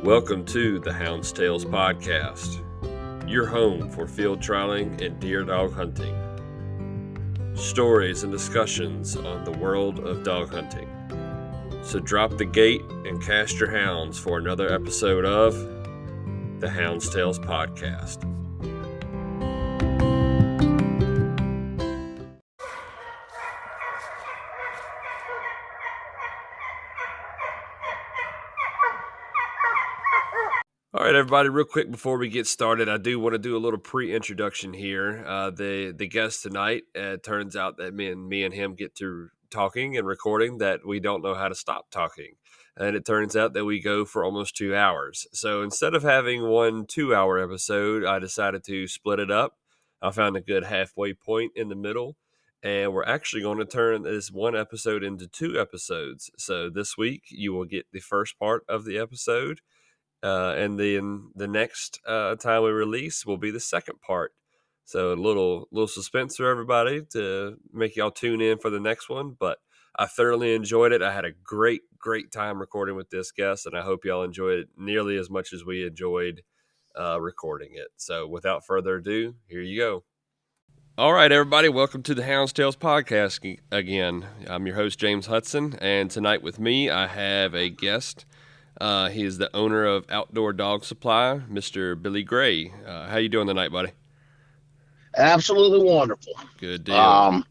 Welcome to the Hound's Tales podcast, your home for field trialing and deer dog hunting. Stories and discussions on the world of dog hunting. So drop the gate and cast your hounds for another episode of the Hound's Tales podcast. All right, everybody, real quick before we get started, I do want to do a little pre-introduction here. The guest tonight, turns out that me and him get to talking and recording that we don't know how to stop talking. And it turns out that we go for almost 2 hours. So instead of having one 2-hour episode, I decided to split it up. I found a good halfway point in the middle. And we're actually going to turn this one episode into 2 episodes. So this week, you will get the first part of the episode. And then the next time we release will be the second part. So a little suspense for everybody to make y'all tune in for the next one. But I thoroughly enjoyed it. I had a great time recording with this guest, and I hope y'all enjoyed it nearly as much as we enjoyed recording it. So without further ado, here you go. All right, everybody, welcome to the Hound's Tales podcast again. I'm your host, James Hudson, and tonight with me, I have a guest. He is the owner of Outdoor Dog Supply, Mr. Billy Gray. How you doing tonight, buddy? Absolutely wonderful. Good deal.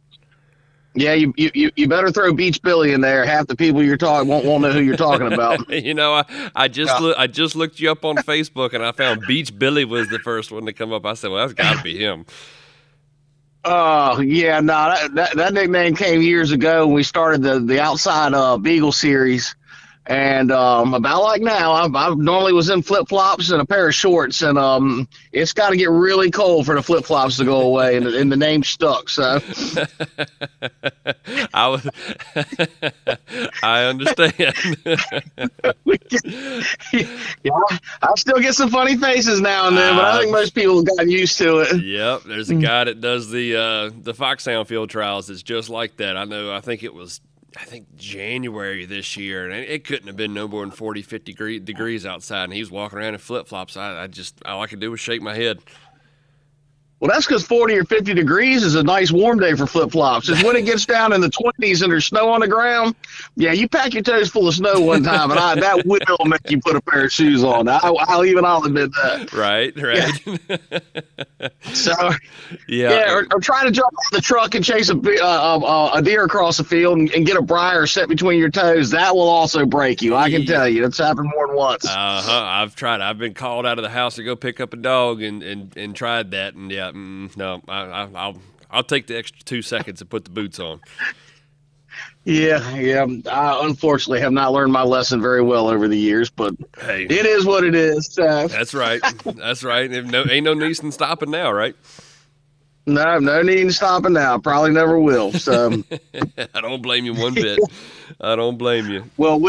Yeah, you better throw Beach Billy in there. Half the people you're talking won't know who you're talking about. You know, I just looked you up on Facebook and I found Beach Billy was the first one to come up. I said, well, that's got to be him. That nickname came years ago when we started the Outside Beagle series. And about like now, I normally was in flip-flops and a pair of shorts, and it's got to get really cold for the flip-flops to go away, and the name stuck. So I understand. I still get some funny faces now and then, but I think most people have gotten used to it. Yep, there's a guy that does the Foxhound field trials. It's just like that. I think it was January this year, and it couldn't have been no more than 40, 50 degrees outside, and he was walking around in flip-flops. All I could do was shake my head. Well, that's because 40 or 50 degrees is a nice warm day for flip-flops. It's when it gets down in the 20s and there's snow on the ground. Yeah, you pack your toes full of snow one time, and that will make you put a pair of shoes on. I'll admit that. Right. Yeah. So, or try to jump on the truck and chase a deer across the field and get a briar set between your toes. That will also break you. I can tell you. It's happened more than once. I've tried. I've been called out of the house to go pick up a dog and tried that, and yeah. No, I'll take the extra 2 seconds and put the boots on. Yeah. I unfortunately have not learned my lesson very well over the years, but hey, it is what it is. That's right. Ain't no need in stopping now, right? No need in stopping now. Probably never will. So I don't blame you one bit. I don't blame you. Well,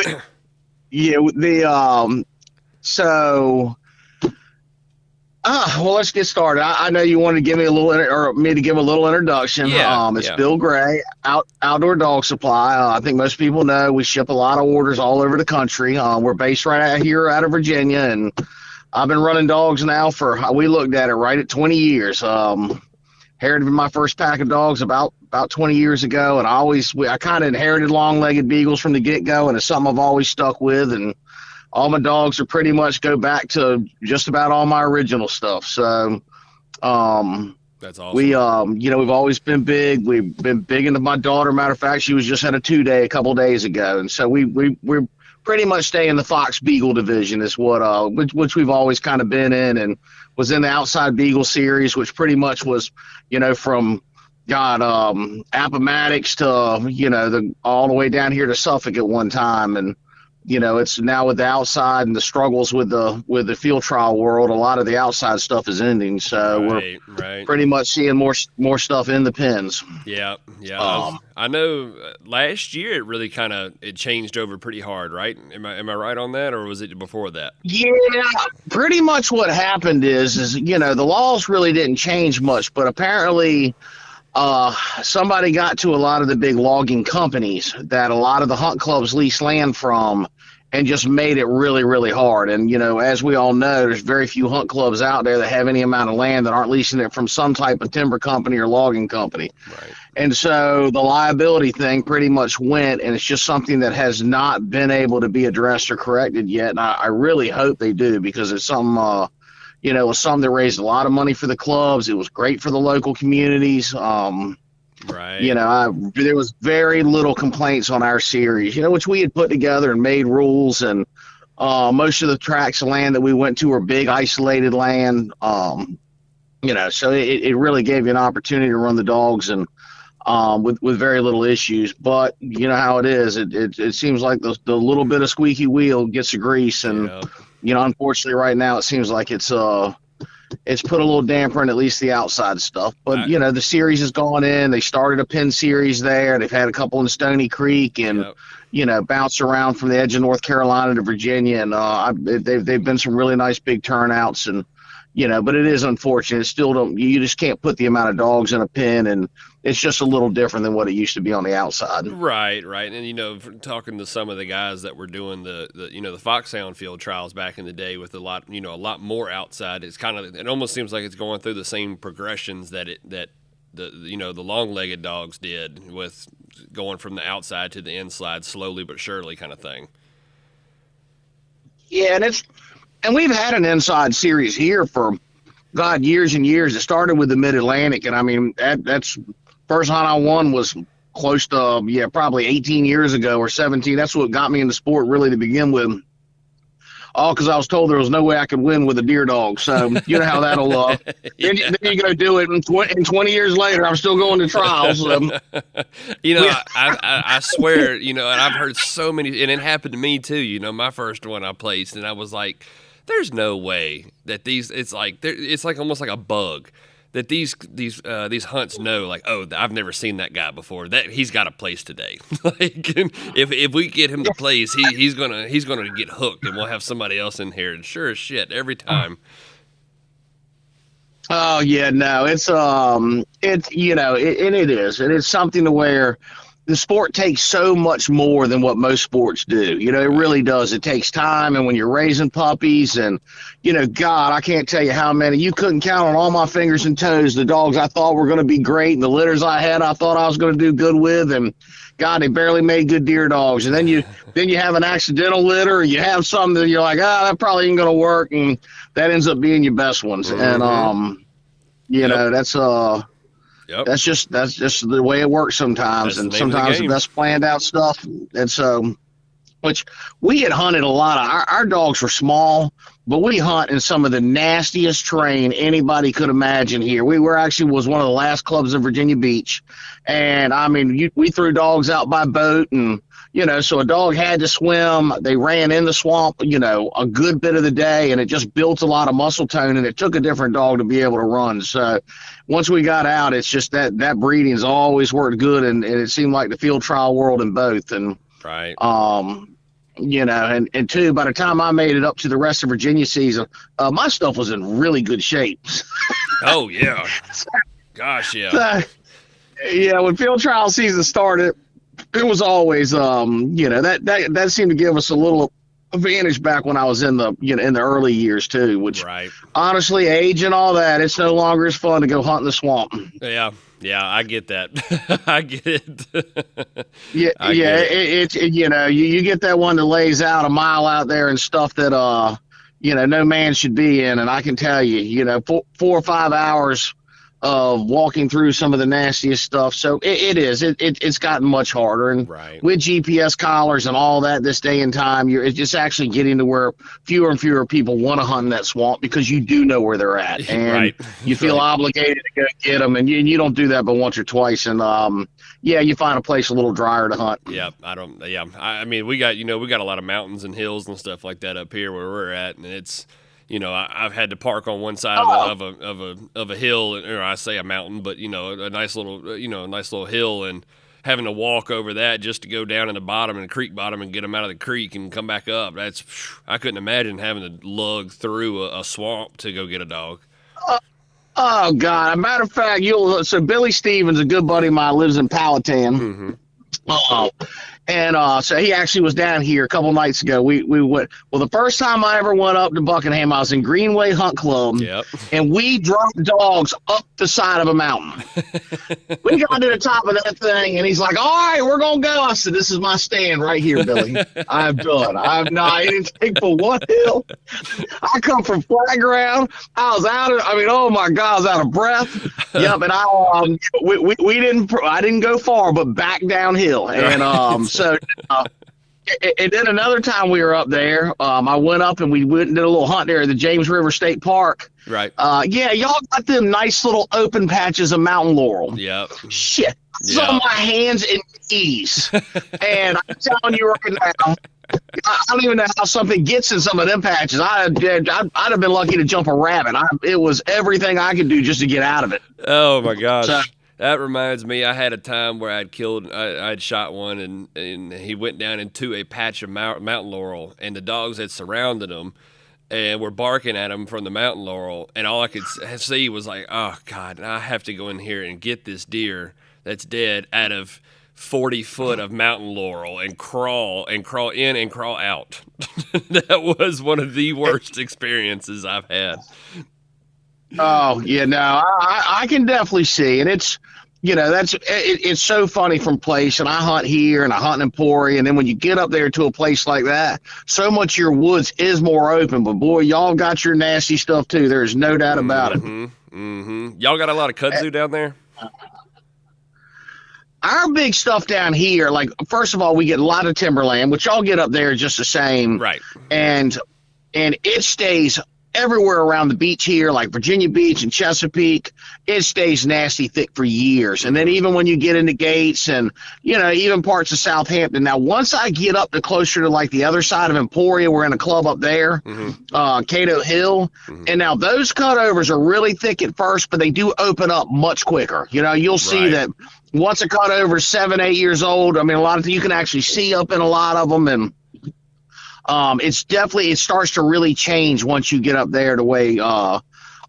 let's get started. I know you wanted to give me me to give a little introduction. It's Bill Gray, Outdoor Dog Supply. I think most people know we ship a lot of orders all over the country. We're based right out here out of Virginia, and I've been running dogs now we looked at it right at 20 years. Inherited my first pack of dogs about 20 years ago, and I kind of inherited long-legged beagles from the get-go, and it's something I've always stuck with, and all my dogs are pretty much go back to just about all my original stuff. So, that's awesome. We've always been big. We've been big into my daughter. Matter of fact, she was just had a 2-day a couple days ago. And so we're pretty much stay in the Fox Beagle division is which we've always kind of been in, and was in the Outside Beagle series, which pretty much was, from Appomattox to, all the way down here to Suffolk at one time. And, it's now with the outside and the struggles with the field trial world, a lot of the outside stuff is ending. So we're pretty much seeing more stuff in the pens. Yeah. I know last year it really it changed over pretty hard, right? Am I right on that, or was it before that? Yeah, pretty much what happened is the laws really didn't change much, but apparently somebody got to a lot of the big logging companies that a lot of the hunt clubs lease land from, and just made it really, really hard. And, you know, as we all know, there's very few hunt clubs out there that have any amount of land that aren't leasing it from some type of timber company or logging company. Right. And so the liability thing pretty much went, and it's just something that has not been able to be addressed or corrected yet. And I really hope they do, because it's some, you know, it was something that raised a lot of money for the clubs. It was great for the local communities. Right. You know, there was very little complaints on our series, you know, which we had put together and made rules. And most of the tracts of land that we went to were big, isolated land. You know, so it really gave you an opportunity to run the dogs and with very little issues. But you know how it is. It seems like the little bit of squeaky wheel gets the grease. And, you know, unfortunately right now it seems like it's put a little damper on at least the outside stuff. But, you know, the series has gone in. They started a pin series there. They've had a couple in Stony Creek and, you know, bounced around from the edge of North Carolina to Virginia. And they've been some really nice big turnouts. And, you know, but it is unfortunate. It still don't, you just can't put the amount of dogs in a pen, and it's just a little different than what it used to be on the outside. Right. And, you know, talking to some of the guys that were doing the Foxhound field trials back in the day with a lot more outside, it almost seems like it's going through the same progressions that the long-legged dogs did, with going from the outside to the inside slowly but surely kind of thing. Yeah, and we've had an inside series here for, God, years and years. It started with the Mid-Atlantic, and I mean, that's first hunt I won was close to, probably 18 years ago or 17. That's what got me in the sport really to begin with. All because I was told there was no way I could win with a deer dog. So you know how that'll then you go do it, and 20 years later, I'm still going to trials. You know, I swear, you know, and I've heard so many, and it happened to me too. You know, my first one I placed, and I was like, there's no way that it's like almost like a bug that these hunts know, like, oh, I've never seen that guy before, that he's got a place today. Like, if we get him to place, he's gonna get hooked, and we'll have somebody else in here. And sure as shit, every time. Oh yeah, no, it's you know, it is, and it's something to where the sport takes so much more than what most sports do. You know, it really does. It takes time. And when you're raising puppies and, you know, God, I can't tell you how many, you couldn't count on all my fingers and toes, the dogs I thought were going to be great, and the litters I thought I was going to do good with. And God, they barely made good deer dogs. And then you have an accidental litter, or you have something that you're like, that probably ain't going to work. And that ends up being your best ones. Mm-hmm. And, you know, that's just the way it works sometimes. And sometimes the best planned out stuff. And so, which we had hunted a lot of, our dogs were small, but we hunt in some of the nastiest terrain anybody could imagine here. We was one of the last clubs in Virginia Beach. And I mean, we threw dogs out by boat, and, you know, so a dog had to swim. They ran in the swamp, you know, a good bit of the day, and it just built a lot of muscle tone, and it took a different dog to be able to run. So once we got out, it's just that breeding's always worked good, and it seemed like the field trial world in both. And, right. You know, and two, by the time I made it up to the rest of Virginia season, my stuff was in really good shape. Oh, yeah. Gosh, yeah. So, yeah, when field trial season started, it was always, you know, that seemed to give us a little advantage back when I was in the early years too, which honestly, age and all that, it's no longer as fun to go hunt in the swamp. Yeah, I get that. I get it. It's you know, you get that one that lays out a mile out there and stuff that you know, no man should be in, and I can tell you, you know, 4 or 5 hours of walking through some of the nastiest stuff. So it's gotten much harder. And with GPS collars and all that this day and time, it's just actually getting to where fewer and fewer people want to hunt in that swamp, because you do know where they're at, and you feel obligated to go get them. And you don't do that but once or twice. And you find a place a little drier to hunt. I mean, we got a lot of mountains and hills and stuff like that up here where we're at, and it's, you know, I've had to park on one side of a hill, or I say a mountain, but, you know, a nice little hill, and having to walk over that just to go down in the bottom, in the creek bottom, and get them out of the creek and come back up. I couldn't imagine having to lug through a swamp to go get a dog. Oh God! As a matter of fact, so Billy Stevens, a good buddy of mine, lives in Powhatan. Mm-hmm. Uh, and so he actually was down here a couple nights ago. We went. Well, the first time I ever went up to Buckingham, I was in Greenway Hunt Club, Yep. and we dropped dogs up the side of a mountain. We got to the top of that thing, and he's like, "All right, we're gonna go." I said, "This is my stand right here, Billy. I'm done. I'm not. I didn't take for one hill. I come from flat ground. I was out of. I mean, oh my God, I was out of breath. Yep. And we didn't. I didn't go far, but back downhill, and so. And then another time we were up there, I went up and we went and did a little hunt there at the James River State Park. Right. Yeah, y'all got them nice little open patches of mountain laurel. Yep. Shit. It's on my hands and knees. And I'm telling you right now, I don't even know how something gets in some of them patches. I'd have been lucky to jump a rabbit. It was everything I could do just to get out of it. Oh, my gosh. So, that reminds me, I had a time where I'd shot one, and he went down into a patch of mountain laurel, and the dogs had surrounded him and were barking at him from the mountain laurel, and all I could see was like, oh, God, I have to go in here and get this deer that's dead out of 40 foot of mountain laurel and crawl in and crawl out. That was one of the worst experiences I've had. Oh, yeah, no, I can definitely see, and it's, it's so funny from place, and I hunt here and I hunt in Emporia, and then when you get up there to a place like that, so much of your woods is more open, but boy, y'all got your nasty stuff too. There's no doubt about it. Mm-hmm. Y'all got a lot of kudzu down there? Our big stuff down here, like, first of all, we get a lot of timberland, which y'all get up there just the same. Right. And it stays everywhere around the beach here, like Virginia Beach and Chesapeake. It stays nasty thick for years. And then even when you get into Gates and, even parts of Southampton. Now, once I get up to closer to like the other side of Emporia, we're in a club up there, Cato Hill. And now those cutovers are really thick at first, but they do open up much quicker. You'll see that once a cutover is 7-8 years old, I mean, you can actually see up in a lot of them, and it starts to really change once you get up there the way,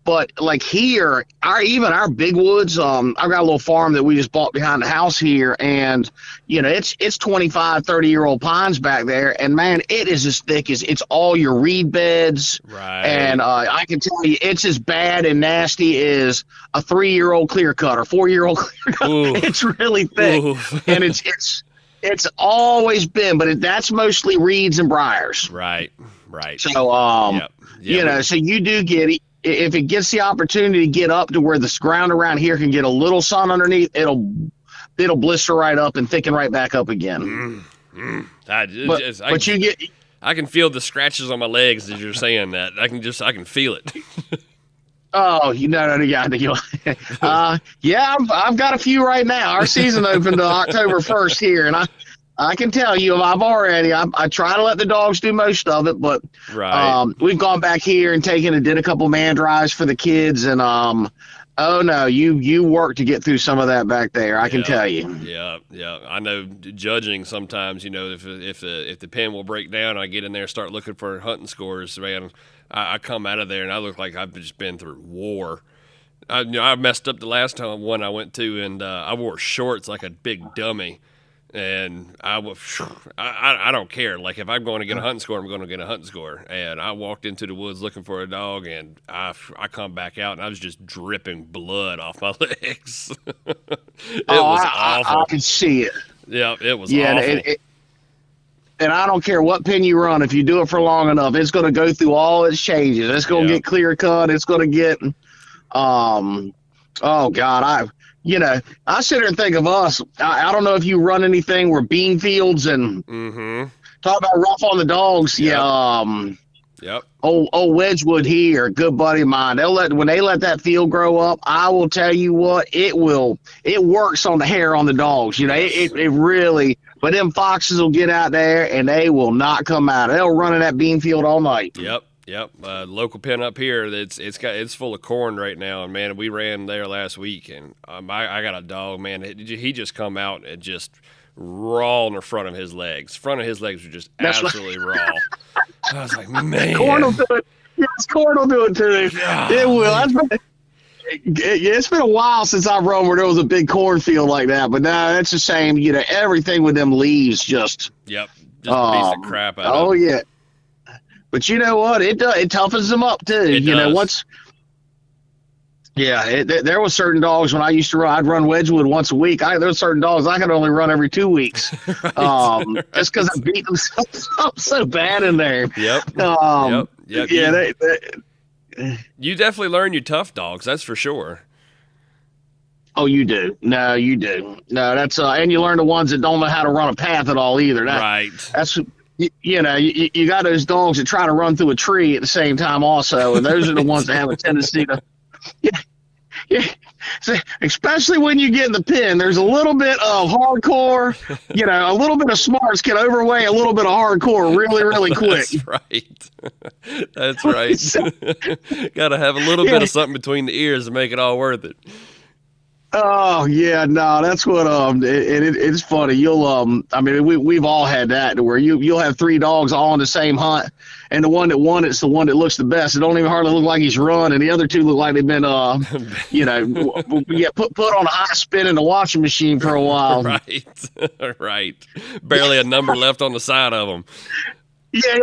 but like here, our big woods, I've got a little farm that we just bought behind the house here, and, it's 25, 30-year-old pines back there, and man, it is as thick as it's all your reed beds. Right. And, I can tell you, it's as bad and nasty as a 3-year-old clear cut or 4-year-old clear cut. It's really thick. And it's always been, but that's mostly reeds and briars. Right. So, so you do get it. If it gets the opportunity to get up to where the ground around here can get a little sun underneath, it'll blister right up and thicken right back up again. I can feel the scratches on my legs as you're saying that. I can feel it. Oh, yeah, I've got a few right now. Our season opened October 1st here, and I can tell you, I try to let the dogs do most of it, but we've gone back here and did a couple man drives for the kids, and oh no, you work to get through some of that back there. I can tell you. Yeah. I know judging sometimes, if the pen will break down, I get in there and start looking for hunting scores, man. I come out of there and I look like I've just been through war. I messed up the last one I went to, and I wore shorts like a big dummy. And I don't care. Like, if I'm going to get a hunting score, I'm going to get a hunting score. And I walked into the woods looking for a dog, and I come back out, and I was just dripping blood off my legs. It was awful. I can see it. Yeah, it was awful. And I don't care what pen you run. If you do it for long enough, it's going to go through all its changes. It's going to get clear cut. It's going to get, oh God, I sit here and think of us. I don't know if you run anything where bean fields and talk about rough on the dogs. Yep. Old Wedgwood here, a good buddy of mine. When they let that field grow up, I will tell you what, it works on the hair on the dogs. It really. But them foxes will get out there and they will not come out. They'll run in that bean field all night. Yep. Local pen up here, it's full of corn right now, and man, we ran there last week, and I got a dog, man. He just come out and just raw in the front of his legs. Front of his legs were just absolutely raw. I was like, man, corn will do it. Yes, corn will do it too. God. It will. It's been a while since I've run where there was a big cornfield like that, but no, that's the same. Everything with them leaves just. Yep, just beats the crap out of Oh them. yeah, but you know what? It toughens them up too. It does. There was certain dogs when I used to run. I'd run Wedgwood once a week. There were certain dogs I could only run every 2 weeks, right. just because I beat them so bad in there. Yep. Yeah, you definitely learn your tough dogs. That's for sure. Oh, you do. No, you do. No, that's and you learn the ones that don't know how to run a path at all either. Right. That's you got those dogs that try to run through a tree at the same time also, and those are the ones that have a tendency to. Yeah. So, especially when you get in the pen, there's a little bit of hardcore, a little bit of smarts can overweigh a little bit of hardcore really, really quick. That's right. Got to have a little bit of something between the ears to make it all worth it. Oh yeah, no, that's what it's funny. We've all had that where you'll have 3 dogs all on the same hunt, and the one that won it's the one that looks the best. It don't even hardly look like he's run, and the other 2 look like they've been put on a high spin in the washing machine for a while. Right. Barely a number left on the side of them. Yeah,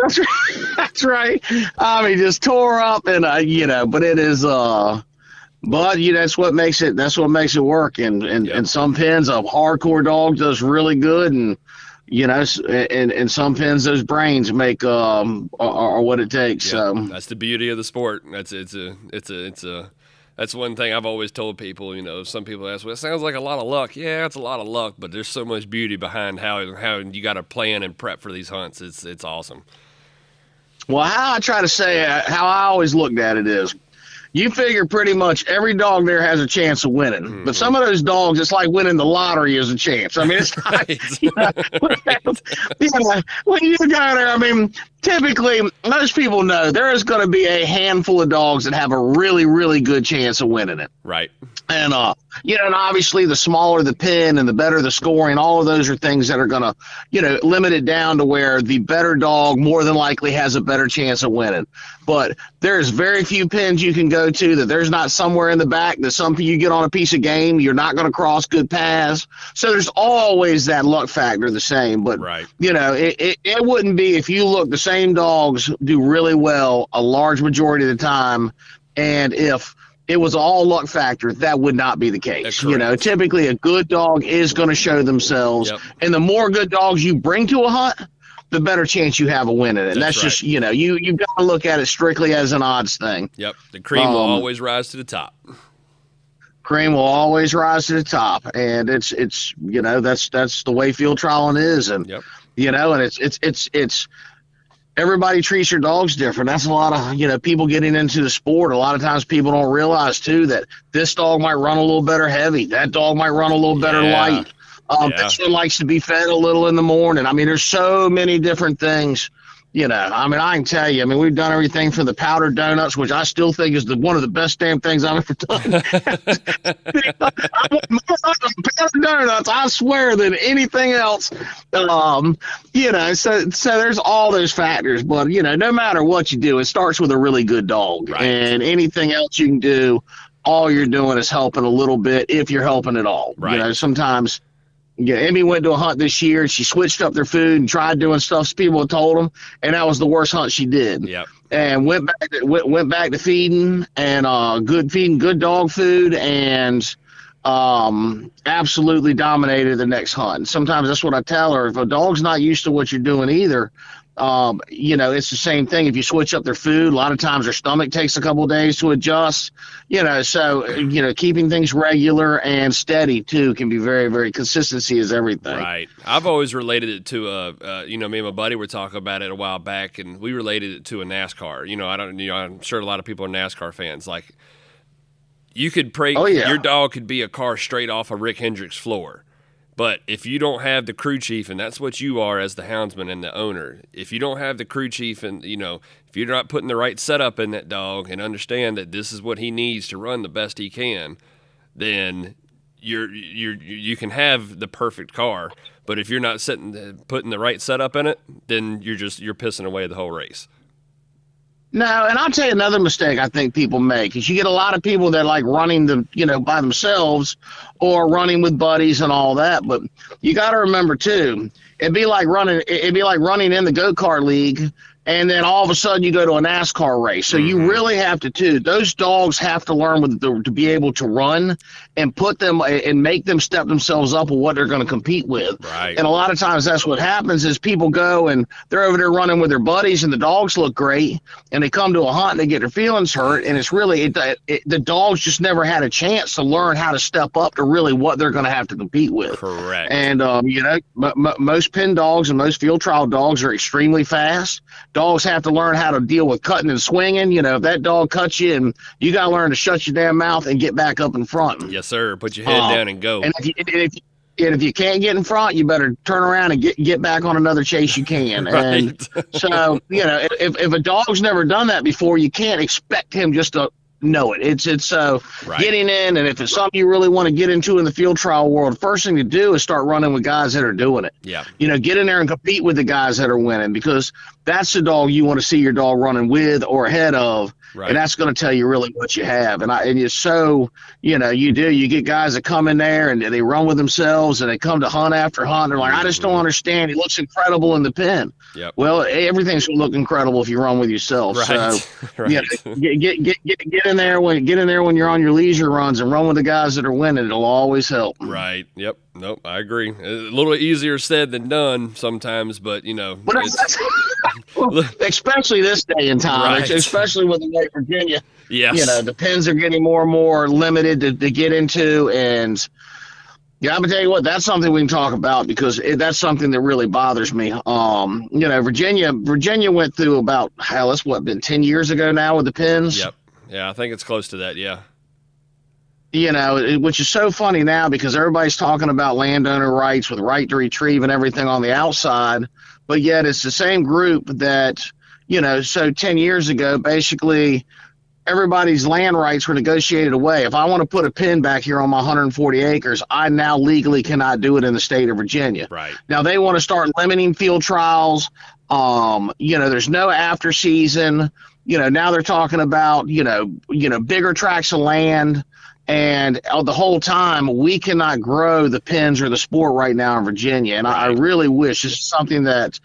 that's right. I mean, just tore up, and but it is But that's what makes it work. And some pens a hardcore dog does really good, and and some pens those brains make are what it takes. So that's the beauty of the sport. That's one thing I've always told people. Some people ask, well, it sounds like a lot of luck. Yeah, it's a lot of luck, but there's so much beauty behind how you got to plan and prep for these hunts. It's awesome. Well, how I try to say, how I always looked at it is, you figure pretty much every dog there has a chance of winning. Mm-hmm. But some of those dogs, it's like winning the lottery is a chance. I mean, it's not, when you go there, typically most people know there is going to be a handful of dogs that have a really, really good chance of winning it. Right. And, and obviously the smaller the pen and the better the scoring, all of those are things that are going to, limit it down to where the better dog more than likely has a better chance of winning. But there's very few pens you can go to that there's not somewhere in the back that you get on a piece of game, you're not going to cross good paths. So there's always that luck factor the same. But, right. It wouldn't be if you look, the same dogs do really well a large majority of the time. And if it was all luck factor, that would not be the case. Typically a good dog is going to show themselves. Yep. And the more good dogs you bring to a hunt, the better chance you have of winning it. And that's just, you've got to look at it strictly as an odds thing. Yep. The cream will always rise to the top. Cream will always rise to the top. And it's that's the way field trialing is. And, and it's everybody treats their dogs different. That's a lot of, people getting into the sport. A lot of times people don't realize too that this dog might run a little better heavy. That dog might run a little better light. This one likes to be fed a little in the morning. There's so many different things, I can tell you, we've done everything from the powdered donuts, which I still think is one of the best damn things I've ever done. Powdered donuts, I swear, than anything else. So there's all those factors, but no matter what you do, it starts with a really good dog. Right. And anything else you can do, all you're doing is helping a little bit, if you're helping at all. Right. Sometimes. Yeah, Emmy went to a hunt this year. She switched up their food and tried doing stuff people had told them, and that was the worst hunt she did. Yep. And went back to feeding and good dog food, and absolutely dominated the next hunt. Sometimes that's what I tell her. If a dog's not used to what you're doing either, it's the same thing. If you switch up their food, a lot of times their stomach takes a couple of days to adjust, so keeping things regular and steady too can be very, very, consistency is everything. Right. I've always related it to me and my buddy were talking about it a while back, and we related it to a NASCAR. I'm sure a lot of people are NASCAR fans. Like, you could pray your dog could be a car straight off of Rick Hendrick's floor. But if you don't have the crew chief, and that's what you are as the houndsman and the owner, if you don't have the crew chief and, if you're not putting the right setup in that dog and understand that this is what he needs to run the best he can, then you can have the perfect car. But if you're not putting the right setup in it, then you're pissing away the whole race. No, and I'll tell you another mistake I think people make is you get a lot of people that like running by themselves or running with buddies and all that. But you got to remember too, it'd be like running in the go-kart league, and then all of a sudden you go to a NASCAR race. So you really have to too. Those dogs have to learn to be able to run and put them and make them step themselves up with what they're going to compete with. Right. And a lot of times that's what happens is people go and they're over there running with their buddies and the dogs look great, and they come to a hunt and they get their feelings hurt, and it's really the dogs just never had a chance to learn how to step up to really what they're going to have to compete with. Correct. And most pin dogs and most field trial dogs are extremely fast. Dogs have to learn how to deal with cutting and swinging. If that dog cuts you, and you got to learn to shut your damn mouth and get back up in front. Yes, sir. Put your head down and go. And if you can't get in front, you better turn around and get back on another chase you can. Right. And so, if a dog's never done that before, you can't expect him just to know it. It's right. Getting in, and if it's something you really want to get into in the field trial world, first thing to do is start running with guys that are doing it. Yeah. Get in there and compete with the guys that are winning, because that's the dog you want to see your dog running with or ahead of. Right. And that's going to tell you really what you have. And it's so, you get guys that come in there and they run with themselves and they come to hunt after hunt. They're like, I just don't understand. He looks incredible in the pen. Yep. Well, everything's going to look incredible if you run with yourself. Right. So, right. Get in there when you're on your leisure runs and run with the guys that are winning. It'll always help. Right. Yep. Nope. I agree. A little easier said than done sometimes, but especially this day and time, right. Especially with the way Virginia. Yes. The pens are getting more and more limited to get into, and I'm gonna tell you what, that's something we can talk about, because that's something that really bothers me. Virginia went through about been 10 years ago now with the pens. Yep. Yeah, I think it's close to that. Yeah. Which is so funny now because everybody's talking about landowner rights with right to retrieve and everything on the outside, but yet it's the same group that, so 10 years ago, basically everybody's land rights were negotiated away. If I want to put a pen back here on my 140 acres, I now legally cannot do it in the state of Virginia. Right. Now they want to start limiting field trials. There's no after season. Now they're talking about, bigger tracts of land. And the whole time, we cannot grow the pens or the sport right now in Virginia. And I really wish this is something that,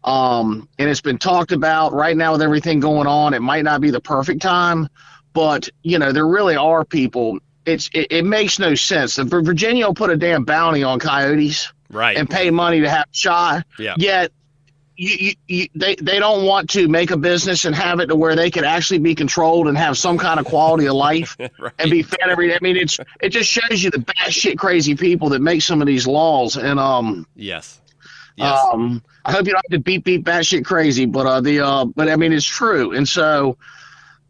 and it's been talked about right now with everything going on. It might not be the perfect time, but, there really are people. It makes no sense. Virginia will put a damn bounty on coyotes, right, and pay money to have a shot. Yeah. Yet, they don't want to make a business and have it to where they can actually be controlled and have some kind of quality of life right. and be fed every day. I mean, it just shows you the batshit crazy people that make some of these laws. And yes. I hope you don't have to beat batshit crazy, but I mean, it's true. And so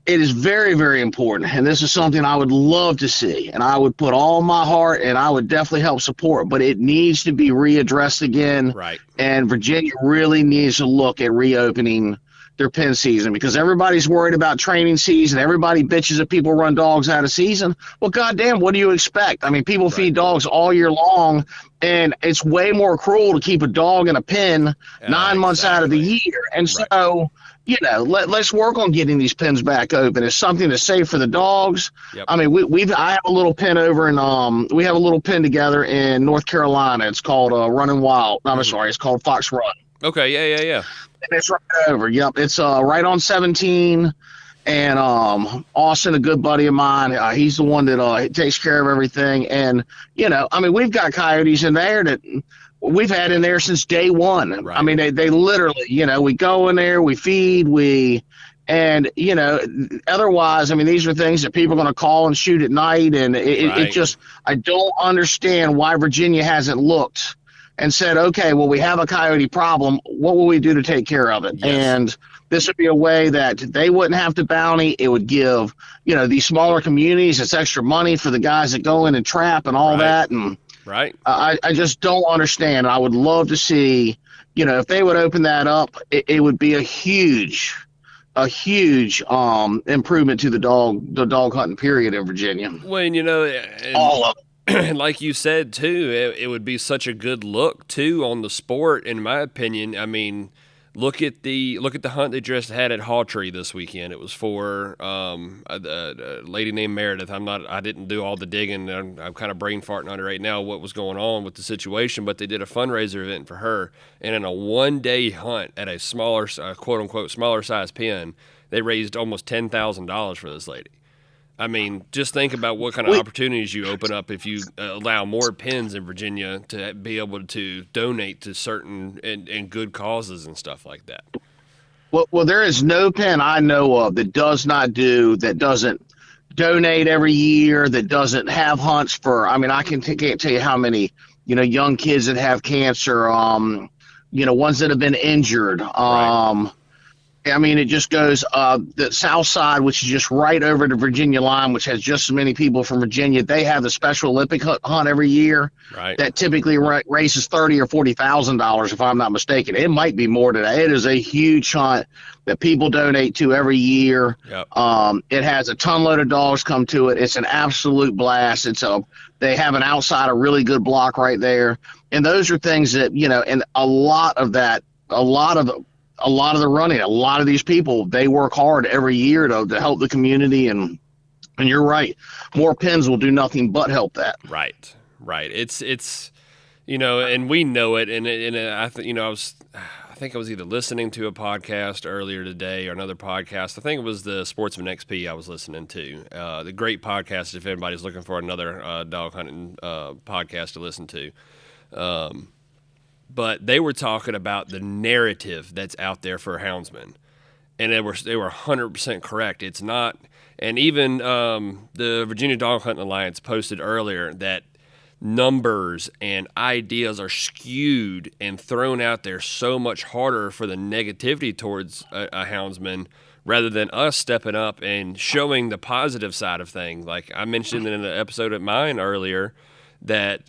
it is very, very important. And this is something I would love to see, and I would put all my heart, and I would definitely help support, but it needs to be readdressed again. Right. And Virginia really needs to look at reopening their pen season, because everybody's worried about training season. Everybody bitches that people run dogs out of season. Well, goddamn, what do you expect? I mean, people feed dogs all year long, and it's way more cruel to keep a dog in a pen 9 months out of the year. And so, let's work on getting these pens back open. It's something that's safe for the dogs. Yep. I mean, I have a little pen over in, we have a little pen together in North Carolina. It's called Running Wild. No, I'm sorry, it's called Fox Run. Okay, yeah. And it's right over. Yep, it's right on 17. And Austin, a good buddy of mine, he's the one that takes care of everything. And I mean, we've got coyotes in there that we've had in there since day one. Right. I mean, they literally, we go in there, we feed, otherwise, I mean, these are things that people are going to call and shoot at night. And it just, I don't understand why Virginia hasn't looked and said, okay, well, we have a coyote problem. What will we do to take care of it? Yes. And this would be a way that they wouldn't have to bounty. It would give, these smaller communities, it's extra money for the guys that go in and trap and all that. And I just don't understand. I would love to see, if they would open that up, it would be a huge improvement to the dog hunting period in Virginia. Well, all of it. And like you said, too, it would be such a good look, too, on the sport, in my opinion. I mean, Look at the hunt they just had at Hawtree this weekend. It was for a lady named Meredith. I didn't do all the digging. I'm kind of brain farting on it right now what was going on with the situation, but they did a fundraiser event for her, and in a 1-day hunt at a smaller, quote unquote, smaller size pen, they raised almost $10,000 for this lady. I mean, just think about what kind of opportunities you open up if you allow more pens in Virginia to be able to donate to certain and good causes and stuff like that. Well, there is no pen I know of that doesn't donate every year, that doesn't have hunts for. I mean, can't tell you how many young kids that have cancer, ones that have been injured. Right. I mean, it just goes the South Side, which is just right over the Virginia line, which has just as many people from Virginia. They have the Special Olympic hunt every year. Right. That typically raises $30,000 or $40,000, if I'm not mistaken. It might be more today. It is a huge hunt that people donate to every year. Yep. It has a ton load of dogs come to it. It's an absolute blast. They have an outside, a really good block right there, and those are things that and a lot of the running, a lot of these people, they work hard every year to help the community, and you're right, more pens will do nothing but help that. Right. It's and we know it, and I think I was either listening to a podcast earlier today or another podcast. I think it was the Sportsman XP I was listening to. The great podcast if anybody's looking for another dog hunting podcast to listen to. But they were talking about the narrative that's out there for houndsmen, and they were 100% correct. It's not, and even the Virginia Dog Hunting Alliance posted earlier that numbers and ideas are skewed and thrown out there so much harder for the negativity towards a houndsman, rather than us stepping up and showing the positive side of things. Like I mentioned in an episode of mine earlier that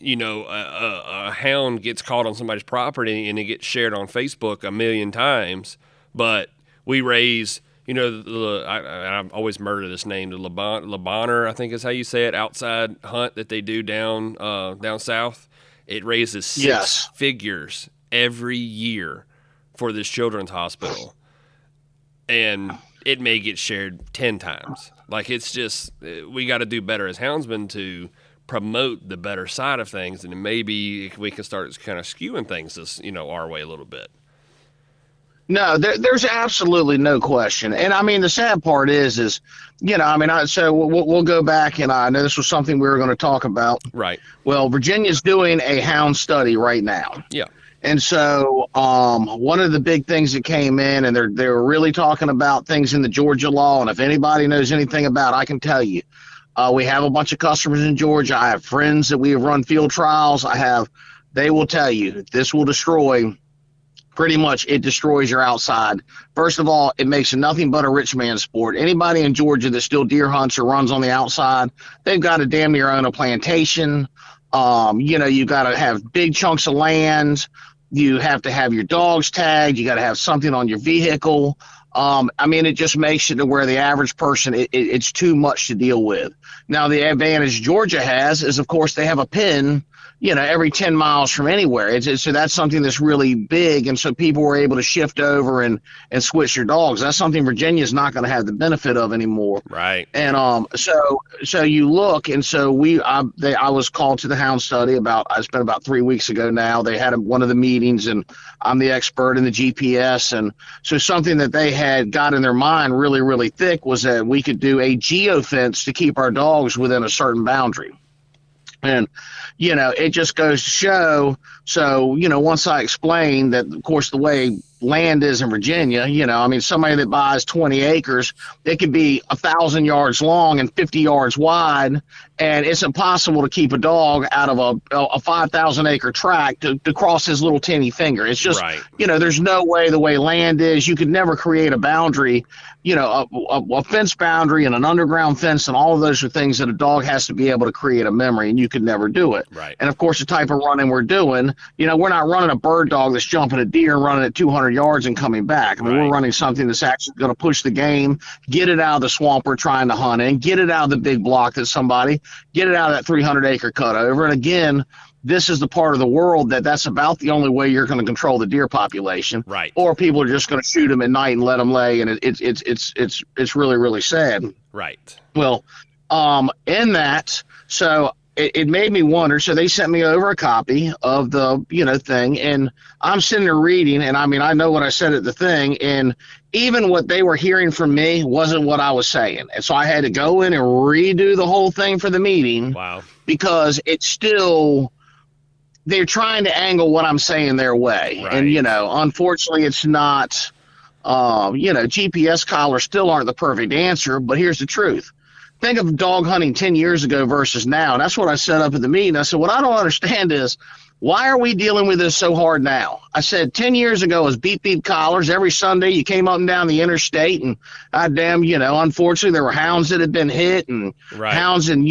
a hound gets caught on somebody's property and it gets shared on Facebook 1,000,000 times, but we raise, I always murder this name, the Lebaner, I think is how you say it, outside hunt that they do down south. It raises six figures every year for this children's hospital, and it may get shared 10 times. Like, it's just, we got to do better as houndsmen to promote the better side of things, and maybe we can start kind of skewing things this, our way a little bit. No, there's absolutely no question. And I mean, the sad part is so we'll go back, and I know this was something we were going to talk about. Right. Well, Virginia's doing a hound study right now. Yeah. And so one of the big things that came in, and they're really talking about things in the Georgia law. And if anybody knows anything about it, I can tell you. We have a bunch of customers in Georgia. I have friends that we have run field trials. They will tell you this will destroy, pretty much it destroys your outside. First of all, it makes it nothing but a rich man's sport. Anybody in Georgia that still deer hunts or runs on the outside, they've got to damn near own a plantation. You got to have big chunks of land. You have to have your dogs tagged. You got to have something on your vehicle. It just makes it to where the average person, it's too much to deal with. Now, the advantage Georgia has is, of course, they have a pen, every 10 miles from anywhere. So that's something that's really big. And so people were able to shift over and switch their dogs. That's something Virginia's not going to have the benefit of anymore. Right. And so you look, and so I was called to the hound study it's been about 3 weeks ago now. They had one of the meetings, and I'm the expert in the GPS. And so something that they had got in their mind really, really thick was that we could do a geofence to keep our dogs within a certain boundary. And, it just goes to show. So, once I explained that, of course, the way land is in Virginia, somebody that buys 20 acres, it could be 1,000 yards long and 50 yards wide. And it's impossible to keep a dog out of a 5,000 acre tract to cross his little teeny finger. It's just, right. There's no way the way land is, you could never create a boundary, a fence boundary and an underground fence, and all of those are things that a dog has to be able to create a memory, and you could never do it. Right. And of course, the type of running we're doing, we're not running a bird dog that's jumping a deer and running at 200 yards and coming back. Right. We're running something that's actually going to push the game, get it out of the swamp we're trying to hunt in, get it out of the big block get it out of that 300 acre cutover. And again, this is the part of the world that's about the only way you're going to control the deer population. Right. Or people are just going to shoot them at night and let them lay, and it's really, really sad. Right. Well, in that, so it made me wonder. So they sent me over a copy of the, thing, and I'm sitting there reading, and I mean, I know what I said at the thing, and even what they were hearing from me wasn't what I was saying. And so I had to go in and redo the whole thing for the meeting. Wow. Because it's still, they're trying to angle what I'm saying their way. Right. And, unfortunately it's not, GPS collars still aren't the perfect answer, but here's the truth. Think of dog hunting 10 years ago versus now. And that's what I set up at the meeting. I said, what I don't understand is, why are we dealing with this so hard now? I said 10 years ago it was beep, beep collars. Every Sunday you came up and down the interstate, and unfortunately there were hounds that had been hit, and hounds, and,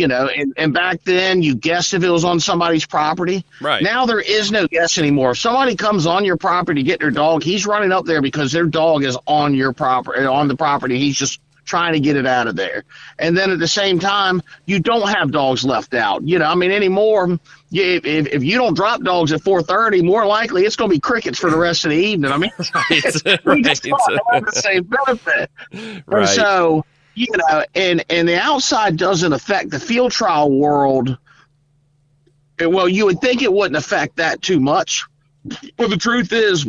and back then you guessed if it was on somebody's property. Right. Now there is no guess anymore. If somebody comes on your property to get their dog, he's running up there because their dog is on your property, on the property. He's just trying to get it out of there. And then at the same time, you don't have dogs left out. Anymore, if you don't drop dogs at 4:30, more likely it's going to be crickets for the rest of the evening. I mean, we just don't have the same benefit. Right. And so, and the outside doesn't affect the field trial world. Well, you would think it wouldn't affect that too much. But the truth is,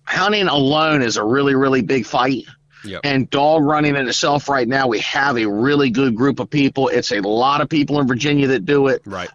hunting alone is a really, really big fight. Yep. And dog running in itself right now, we have a really good group of people. It's a lot of people in Virginia that do it. Right.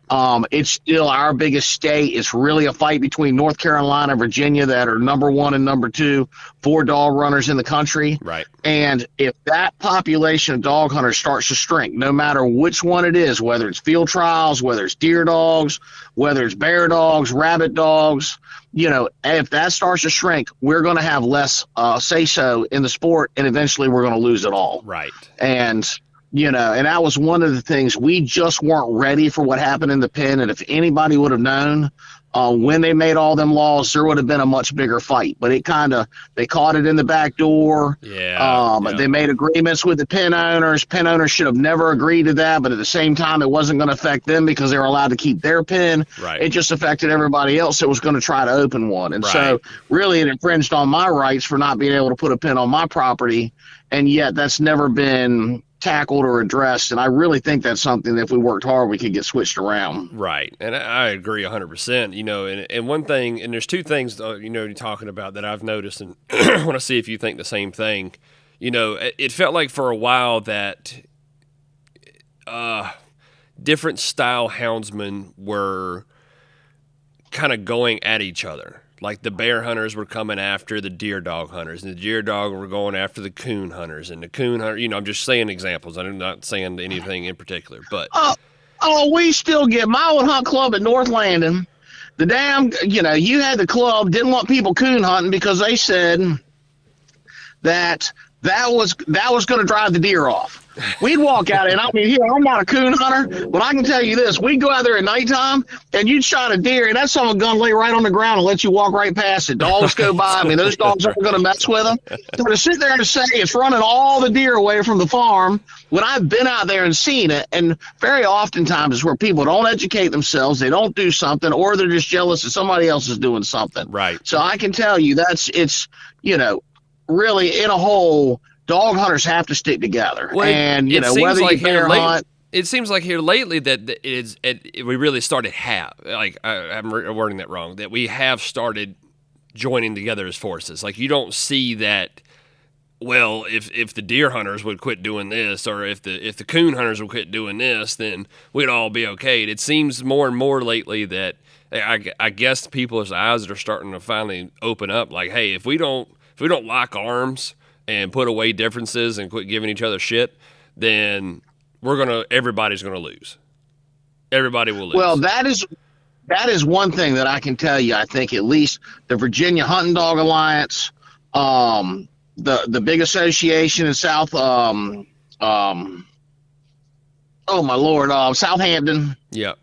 It's still our biggest state. It's really a fight between North Carolina and Virginia that are number 1 and number 2 for dog runners in the country. Right. And if that population of dog hunters starts to shrink, no matter which one it is, whether it's field trials, whether it's deer dogs, whether it's bear dogs, rabbit dogs, if that starts to shrink, we're going to have less say-so in the sport, and eventually we're going to lose it all. Right. And, and that was one of the things. We just weren't ready for what happened in the pen, and if anybody would have known when they made all them laws, there would have been a much bigger fight. But they caught it in the back door. Yeah. They made agreements with the pen owners. Pen owners should have never agreed to that, but at the same time, it wasn't going to affect them because they were allowed to keep their pen. Right. It just affected everybody else that was going to try to open one. And so really it infringed on my rights for not being able to put a pen on my property, and yet that's never been tackled or addressed. And I really think that's something that if we worked hard, we could get switched around. Right. And I agree 100%, and one thing, and there's two things, you're talking about that I've noticed, and I want to see if you think the same thing. It felt like for a while that different style houndsmen were kind of going at each other. Like the bear hunters were coming after the deer dog hunters, and the deer dog were going after the coon hunters, and the coon hunter, I'm just saying examples. I'm not saying anything in particular, but. We still get my old hunt club at North Landon. The damn, you had the club didn't want people coon hunting because they said that was going to drive the deer off. We'd walk out, and I'm not a coon hunter, but I can tell you this: we'd go out there at nighttime, and you'd shot a deer, and that son of a gun lay right on the ground and let you walk right past it. Dogs go by. Those dogs aren't going to mess with them. So to sit there and say it's running all the deer away from the farm, when I've been out there and seen it, and very oftentimes it's where people don't educate themselves, they don't do something, or they're just jealous that somebody else is doing something. Right. So I can tell you really in a whole. Dog hunters have to stick together, well, and whether like you bear hunt. It seems like here lately that we really started I'm wording that wrong. That we have started joining together as forces. Like you don't see that. Well, if the deer hunters would quit doing this, or if the coon hunters would quit doing this, then we'd all be okay. It seems more and more lately that I guess people's eyes are starting to finally open up. Like, hey, if we don't lock arms and put away differences and quit giving each other shit, then everybody's gonna lose. Everybody will lose. Well, that is one thing that I can tell you. I think at least the Virginia Hunting Dog Alliance, the big association in South, oh my Lord, Southampton. Yeah.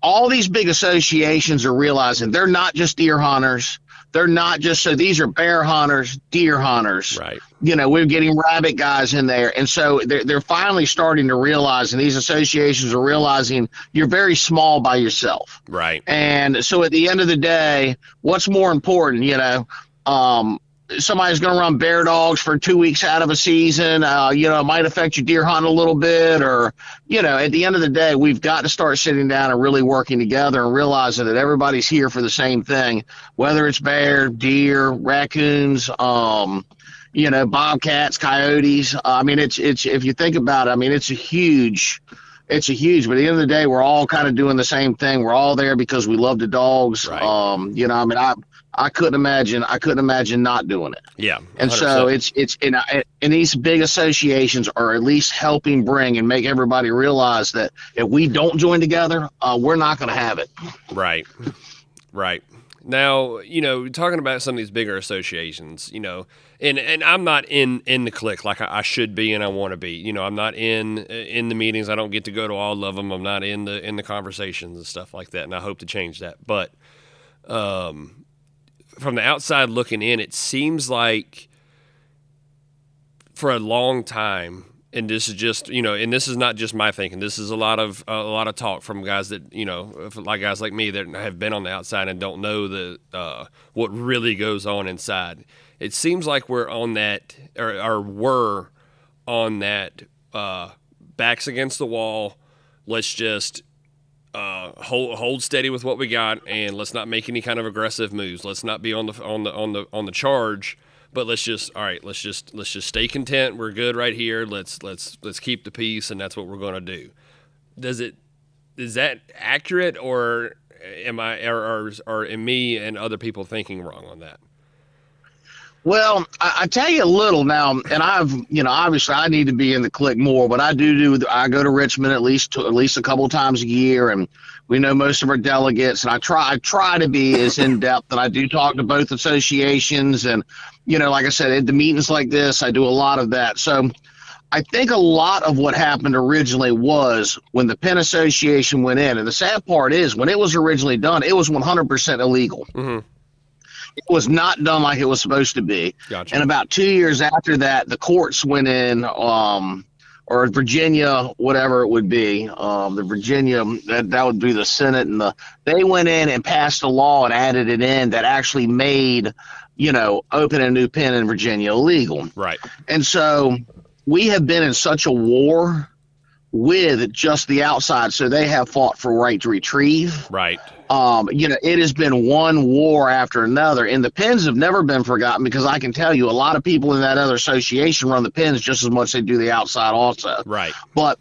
all these big associations are realizing they're not just deer hunters. They're not just, so these are bear hunters, deer hunters. Right. We're getting rabbit guys in there. And so they're finally starting to realize, and these associations are realizing you're very small by yourself. Right. And so at the end of the day, what's more important, somebody's going to run bear dogs for 2 weeks out of a season. It might affect your deer hunt a little bit, or, at the end of the day, we've got to start sitting down and really working together and realizing that everybody's here for the same thing, whether it's bear, deer, raccoons, bobcats, coyotes. It's if you think about it, it's a huge, but at the end of the day, we're all kind of doing the same thing. We're all there because we love the dogs. Right. I couldn't imagine not doing it. Yeah. 100%. And so and these big associations are at least helping bring and make everybody realize that if we don't join together, we're not going to have it. Right. Right. Now, talking about some of these bigger associations, and I'm not in the clique like I should be and I want to be. I'm not in the meetings. I don't get to go to all of them. I'm not in the conversations and stuff like that, and I hope to change that. But from the outside looking in, it seems like for a long time, and this is just, and this is not just my thinking. This is a lot of talk from guys that, like guys like me that have been on the outside and don't know what really goes on inside. It seems like we're on that, or were on that backs against the wall. Let's just hold steady with what we got, and let's not make any kind of aggressive moves. Let's not be on the charge. But let's just stay content. We're good right here. Let's keep the peace, and that's what we're going to do. Is that accurate, or am me and other people thinking wrong on that? Well, I tell you a little now, and obviously I need to be in the clique more, but I go to Richmond at least a couple of times a year, and we know most of our delegates, and I try to be as in depth, and I do talk to both associations, and like I said, at the meetings like this, I do a lot of that. So I think a lot of what happened originally was when the Penn Association went in, and the sad part is when it was originally done, it was 100% illegal. Mm-hmm. It was not done like it was supposed to be. Gotcha. And about 2 years after that, the courts went in, or Virginia, whatever it would be, the Virginia, that would be the Senate, and they went in and passed a law and added it in that actually made, open a new pen in Virginia illegal. Right. And so we have been in such a war with just the outside, so they have fought for right to retrieve. Right. It has been one war after another, and the pens have never been forgotten, because I can tell you a lot of people in that other association run the pens just as much as they do the outside also. Right. But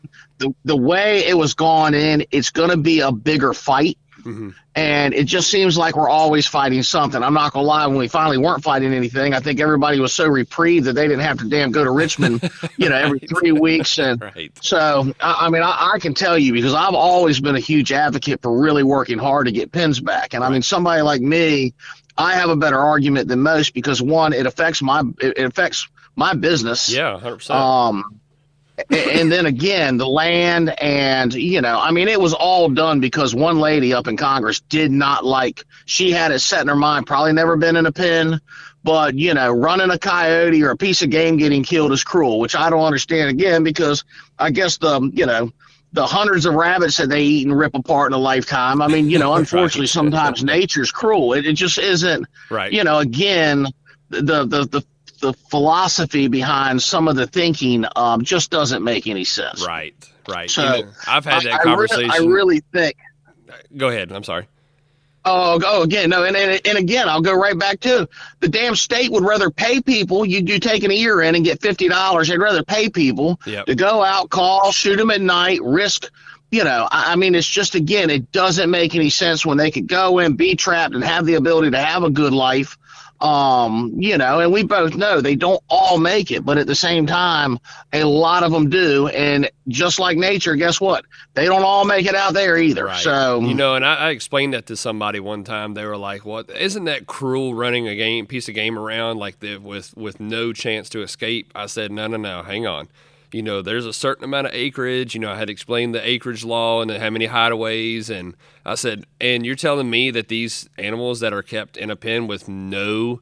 the way it was gone in, it's going to be a bigger fight. Mm-hmm. And it just seems like we're always fighting something. I'm not going to lie, when we finally weren't fighting anything, I think everybody was so reprieved that they didn't have to damn go to Richmond, every 3 weeks. And right. So, I can tell you, because I've always been a huge advocate for really working hard to get pins back. And somebody like me, I have a better argument than most, because one, it affects my business. Yeah, 100%. And then again, the land, and it was all done because one lady up in Congress did not like. She had it set in her mind, probably never been in a pen, but running a coyote or a piece of game getting killed is cruel, which I don't understand, again, because I guess the hundreds of rabbits that they eat and rip apart in a lifetime. Unfortunately, sometimes nature's cruel. It just isn't. Right. Again, the philosophy behind some of the thinking just doesn't make any sense. Right. So I've had that conversation. I really think. Go ahead. I'm sorry. Oh, again, no, and again, I'll go right back to the damn state would rather pay people. You do take an ear in and get $50. They'd rather pay people to go out, call, shoot them at night, risk. It's just, again, it doesn't make any sense when they could go in, be trapped, and have the ability to have a good life. And we both know they don't all make it, but at the same time, a lot of them do. And just like nature, guess what? They don't all make it out there either. Right. So, and I explained that to somebody one time. They were like, "What? Isn't that cruel, running a piece of game around like with no chance to escape?" I said, "No. Hang on. there's a certain amount of acreage. I had explained the acreage law and how many hideaways. And I said, and you're telling me that these animals that are kept in a pen with no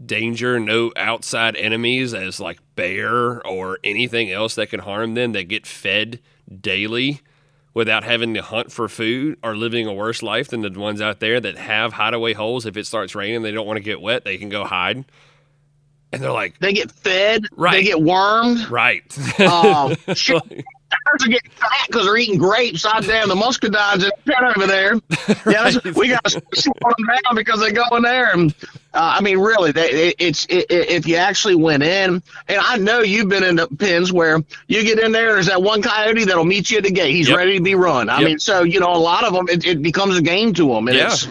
danger, no outside enemies as like bear or anything else that can harm them, that get fed daily without having to hunt for food, are living a worse life than the ones out there that have hideaway holes. If it starts raining, they don't want to get wet, they can go hide. And they're like, they get fed, right, they get wormed, right. Shit, are getting fat because they're eating grapes. Damn, the muscadines in the pen over there. Right. Yeah, we got to slow them down because they go in there. And really, if you actually went in, and I know you've been in the pens where you get in there, there's that one coyote that'll meet you at the gate. He's ready to be run. I mean, so a lot of them, it becomes a game to them, and it's.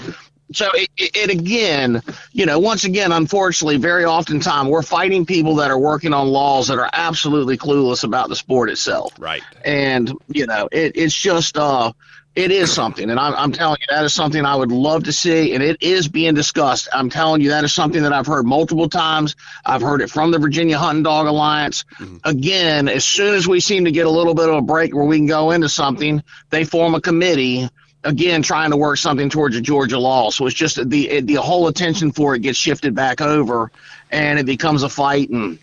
So it again, once again, unfortunately, very oftentimes we're fighting people that are working on laws that are absolutely clueless about the sport itself. Right. And, it's just, it is something. And I'm telling you, that is something I would love to see. And it is being discussed. I'm telling you, that is something that I've heard multiple times. I've heard it from the Virginia Hunting Dog Alliance. Mm-hmm. Again, as soon as we seem to get a little bit of a break where we can go into something, they form a committee. Again, trying to work something towards a Georgia law. So it's just the whole attention for it gets shifted back over, and it becomes a fight. And,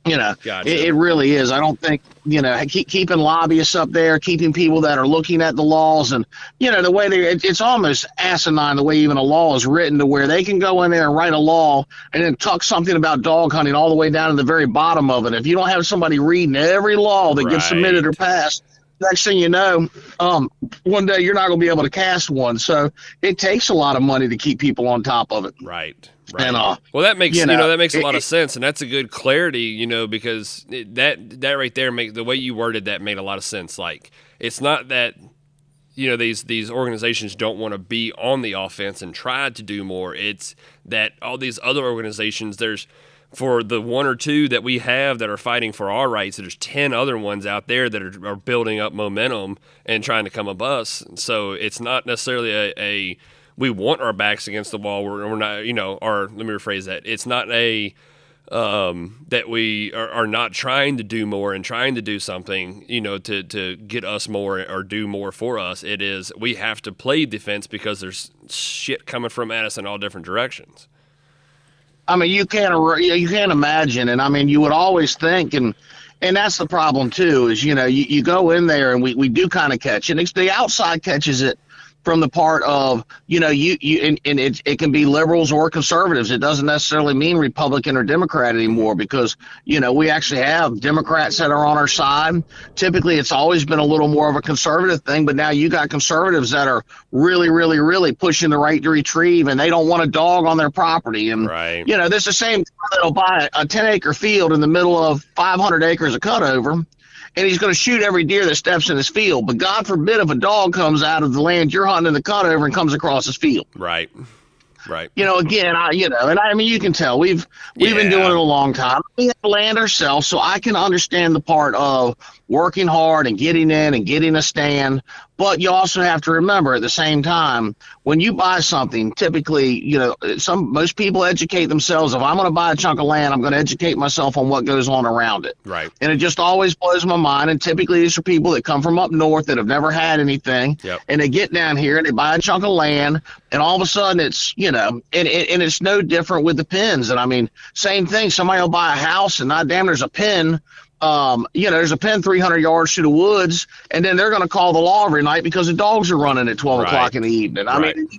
gotcha. it really is. I don't think, keeping lobbyists up there, keeping people that are looking at the laws, and, the way it's almost asinine the way even a law is written, to where they can go in there and write a law and then tuck something about dog hunting all the way down to the very bottom of it. If you don't have somebody reading every law that gets submitted or passed, next thing you know, one day you're not going to be able to cast one. So it takes a lot of money to keep people on top of it. Right. And, well, that makes that makes a lot of sense, and that's a good clarity, because that right there the way you worded that made a lot of sense. Like, it's not that these organizations don't want to be on the offense and try to do more. It's that all these other organizations, for the one or two that we have that are fighting for our rights, there's 10 other ones out there that are building up momentum and trying to come above us. So it's not necessarily we want our backs against the wall. We're not, or let me rephrase that. It's not that we are not trying to do more and trying to do something, to get us more or do more for us. It is, we have to play defense because there's shit coming from at us in all different directions. You can't imagine. And you would always think, and that's the problem too, is, you go in there and we do kind of catch, and it's the outside catches it from the part of, it can be liberals or conservatives. It doesn't necessarily mean Republican or Democrat anymore, because, we actually have Democrats that are on our side. Typically, it's always been a little more of a conservative thing, but now you got conservatives that are really, really, really pushing the right to retrieve, and they don't want a dog on their property. And, right. There's the same guy that'll buy a 10-acre field in the middle of 500 acres of cutover, and he's going to shoot every deer that steps in his field. But God forbid if a dog comes out of the land you're hunting in the cutover and comes across his field. Right. Right. Again, you can tell we've been doing it a long time. We have land ourselves, so I can understand the part of working hard and getting in and getting a stand. But you also have to remember, at the same time, when you buy something, typically, most people educate themselves. If I'm going to buy a chunk of land, I'm going to educate myself on what goes on around it. Right. And it just always blows my mind. And typically, these are people that come from up north that have never had anything. Yep. And they get down here and they buy a chunk of land, and all of a sudden it's, and it's no different with the pens. And same thing. Somebody will buy a house, and damn, there's a pen. There's a pen 300 yards to the woods, and then they're going to call the law every night because the dogs are running at 12 o'clock in the evening.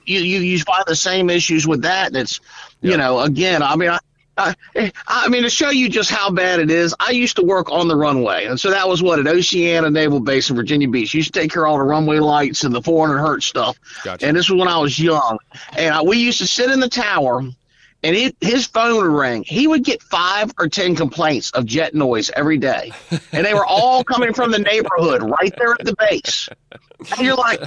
You find the same issues with that. That's, again, to show you just how bad it is, I used to work on the runway. And so that was at Oceana Naval Base in Virginia Beach. You used to take care of all the runway lights and the 400 hertz stuff. Gotcha. And this was when I was young. And we used to sit in the tower, and his phone would ring. He would get 5 or 10 complaints of jet noise every day. And they were all coming from the neighborhood right there at the base. And you're like,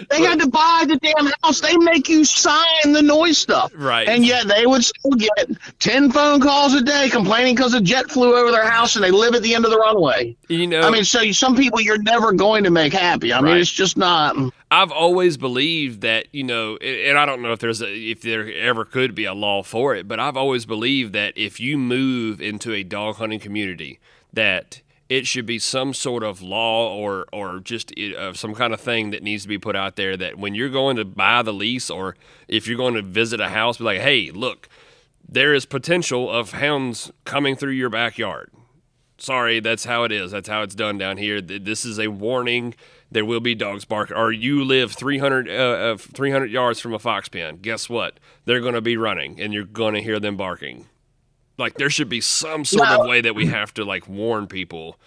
they had to buy the damn house. They make you sign the noise stuff. Right. And yet they would still get 10 phone calls a day complaining because a jet flew over their house and they live at the end of the runway. So some people you're never going to make happy. It's just not. I've always believed that, and I don't know if there ever could be a law for it, but I've always believed that if you move into a dog hunting community that it should be some sort of law or just some kind of thing that needs to be put out there that when you're going to buy the lease or if you're going to visit a house, be like, hey, look, there is potential of hounds coming through your backyard. Sorry, that's how it is. That's how it's done down here. This is a warning. There will be dogs barking. Or you live 300 yards from a fox pen. Guess what? They're going to be running, and you're going to hear them barking. Like, there should be some sort of way that we have to, like, warn people.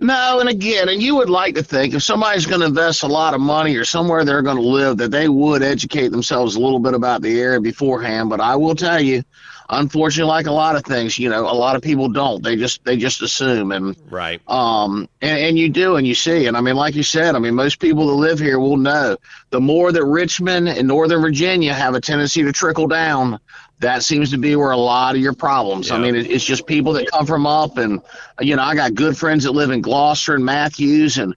No, and again, and you would like to think if somebody's going to invest a lot of money or somewhere they're going to live, that they would educate themselves a little bit about the area beforehand. But I will tell you, unfortunately, like a lot of things, a lot of people don't. They just assume, and right. And you do, and you see, and I mean, like you said, I mean, most people that live here will know the more that Richmond and Northern Virginia have a tendency to trickle down, that seems to be where a lot of your problems. Yep. I mean, it's just people that come from up, and I got good friends that live in Gloucester and Matthews, and